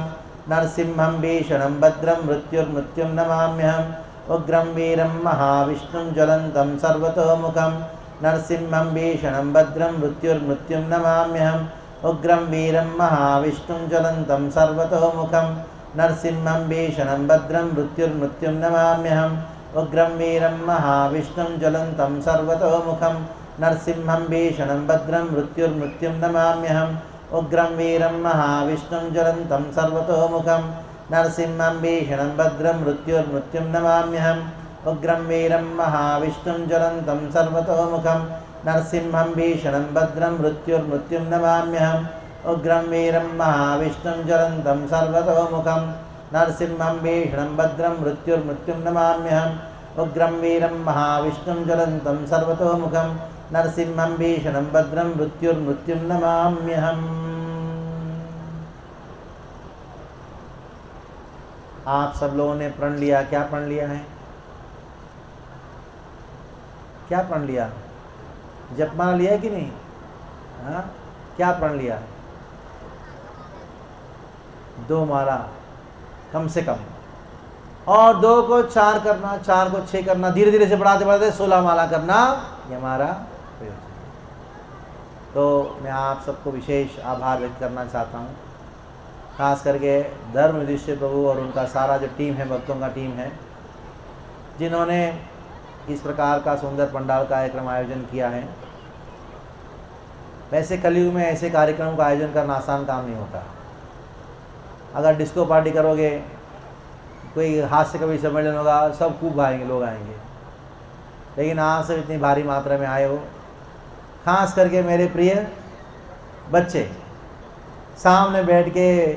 नरसिंहं भीषणं भद्रं मृत्युर्मृत्युं नमाम्यहम्। उग्रं वीरं महाविष्णुं ज्वलन्तं सर्वतोमुखं नरसिंहं भीषणं भद्रं मृत्युर्मृत्युं नमाम्यहम्। उग्रं वीरं महाविष्णुं ज्वलन्तं सर्वतोमुखं नरसिंहं भीषणं भद्रं मृत्युर्मृत्युं नमाम्यहम्। उग्रं वीरं महाविष्णुं ज्वलन्तं सर्वतोमुखं नरसिंहं भीषणं भद्रं मृत्युर्मृत्युं नमाम्यहम्। उग्रं वीरं महाविष्णुं ज्वलन्तं सर्वतोमुखं नरसिंहं भीषणं भद्रं मृत्युर्मृत्युं नमाम्यहम्। उग्रं वीरं महाविष्णुं ज्वलन्तं सर्वतोमुखं नरसिंहं भीषणं भद्रं मृत्युर्मृत्युं नमाम्यहम्। उग्रं वीरं महाविष्णुं ज्वलन्तं सर्वतोमुखं नरसिंहं भीषणं भद्रं मृत्युर्मृत्युं नमाम्यहम्। उग्रं वीरं महाविष्णुं ज्वलन्तं सर्वतोमुखं नरसिंहं भीषणं भद्रं मृत्युर्मृत्युं नमाम्यहम्। आप सब लोगों ने प्रण लिया। क्या प्रण लिया है? क्या प्रण लिया? जपमाला लिया है कि नहीं? हाँ, क्या प्रण लिया? 2 माला कम से कम, और 2 को 4 करना, 4 को 6 करना, धीरे धीरे से बढ़ाते बढ़ाते 16 माला करना, ये हमारा प्रयोजन है। तो मैं आप सबको विशेष आभार व्यक्त करना चाहता हूँ, खास करके धर्म युधिष्ठिर प्रभु और उनका सारा जो टीम है, भक्तों का टीम है, जिन्होंने इस प्रकार का सुंदर पंडाल कार्यक्रम आयोजन किया है। वैसे कलयुग में ऐसे कार्यक्रम का आयोजन करना आसान काम नहीं होता। अगर डिस्को पार्टी करोगे, कोई हास्य कवि सम्मेलन होगा, सब खूब आएंगे, लोग आएंगे, लेकिन आप सब इतनी भारी मात्रा में आए हो। खास करके मेरे प्रिय बच्चे सामने बैठ के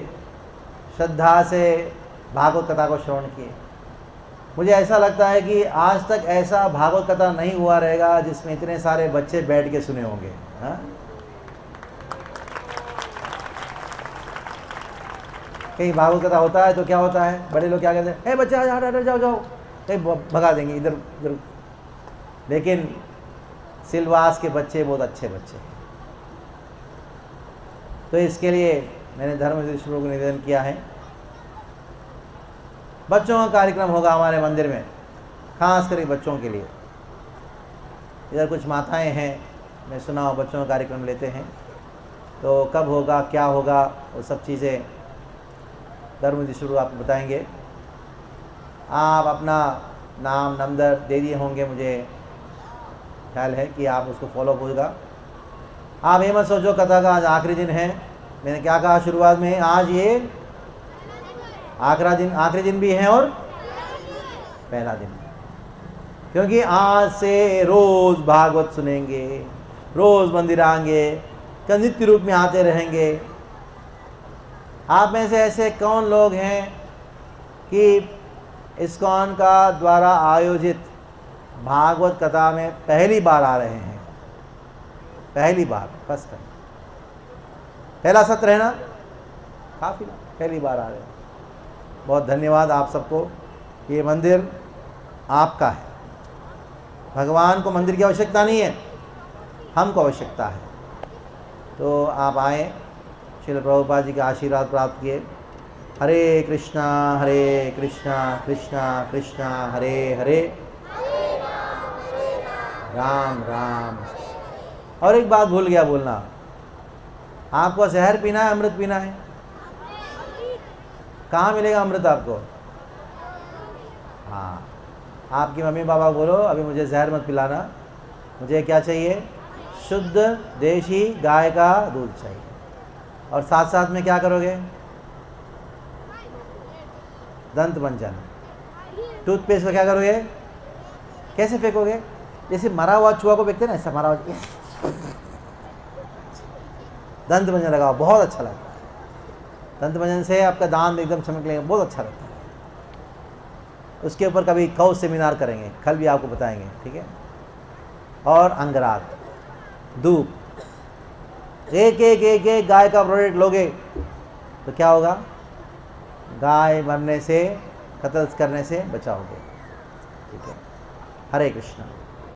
श्रद्धा से भागवत कथा को श्रवण किए। मुझे ऐसा लगता है कि आज तक ऐसा भागवत कथा नहीं हुआ रहेगा जिसमें इतने सारे बच्चे बैठ के सुने होंगे। हाँ, कहीं भागवत कथा होता है तो क्या होता है, बड़े लोग क्या कहते हैं, हे बच्चे हट जाओ जाओ, कहीं भगा देंगे इधर उधर। लेकिन सिलवास के बच्चे बहुत अच्छे बच्चे हैं। तो इसके लिए मैंने धर्म युधिष्ठिर को निवेदन किया है, बच्चों का कार्यक्रम होगा हमारे मंदिर में, खास करके बच्चों के लिए। इधर कुछ माताएं हैं, मैं सुना हूँ बच्चों का कार्यक्रम लेते हैं, तो कब होगा क्या होगा वो सब चीज़ें धर्म युधिष्ठिर आपको बताएंगे। आप अपना नाम नंबर दे दिए होंगे, मुझे ख्याल है कि आप उसको फॉलो होगा। आप ये मत सोचो कथा का आज आखिरी दिन है, मैंने क्या कहा शुरुआत में, आज ये आखिरी दिन भी है और पहला दिन, क्योंकि आज से रोज भागवत सुनेंगे, रोज मंदिर आएंगे, नित्य रूप में आते रहेंगे। आप में से ऐसे कौन लोग हैं कि इस्कॉन का द्वारा आयोजित भागवत कथा में पहली बार आ रहे हैं? पहली बार, फर्स्ट टाइम, पहला सत्र है ना, काफ़ी पहली बार आ रहे हैं। बहुत धन्यवाद आप सबको। ये मंदिर आपका है, भगवान को मंदिर की आवश्यकता नहीं है, हमको आवश्यकता है। तो आप आए, श्रील प्रभुपाद जी का आशीर्वाद प्राप्त किए। हरे कृष्णा कृष्णा कृष्णा हरे हरे, राम राम। और एक बात भूल गया बोलना, आपको जहर पीना है, अमृत पीना है? कहाँ मिलेगा अमृत आपको? हाँ, आपकी मम्मी पापा बोलो अभी मुझे जहर मत पिलाना, मुझे क्या चाहिए? शुद्ध देशी गाय का दूध चाहिए। और साथ साथ में क्या करोगे? दंत मंजन, टूथपेस्ट का क्या करोगे? कैसे फेंकोगे? जैसे मरा हुआ चूहा को फेंकते ना, ऐसा मरा हुआ। दंत मंजन लगाओ, बहुत अच्छा लगता है। दंत मंजन से आपका दांत एकदम चमक लेगा, बहुत अच्छा लगता है। उसके ऊपर कभी कौ सेमिनार करेंगे, कल भी आपको बताएंगे, ठीक है। और अंगराग, धूप, एक गाय का प्रोडक्ट लोगे तो क्या होगा? गाय मरने से, कत्ल करने से बचाओगे, ठीक है। हरे कृष्णा।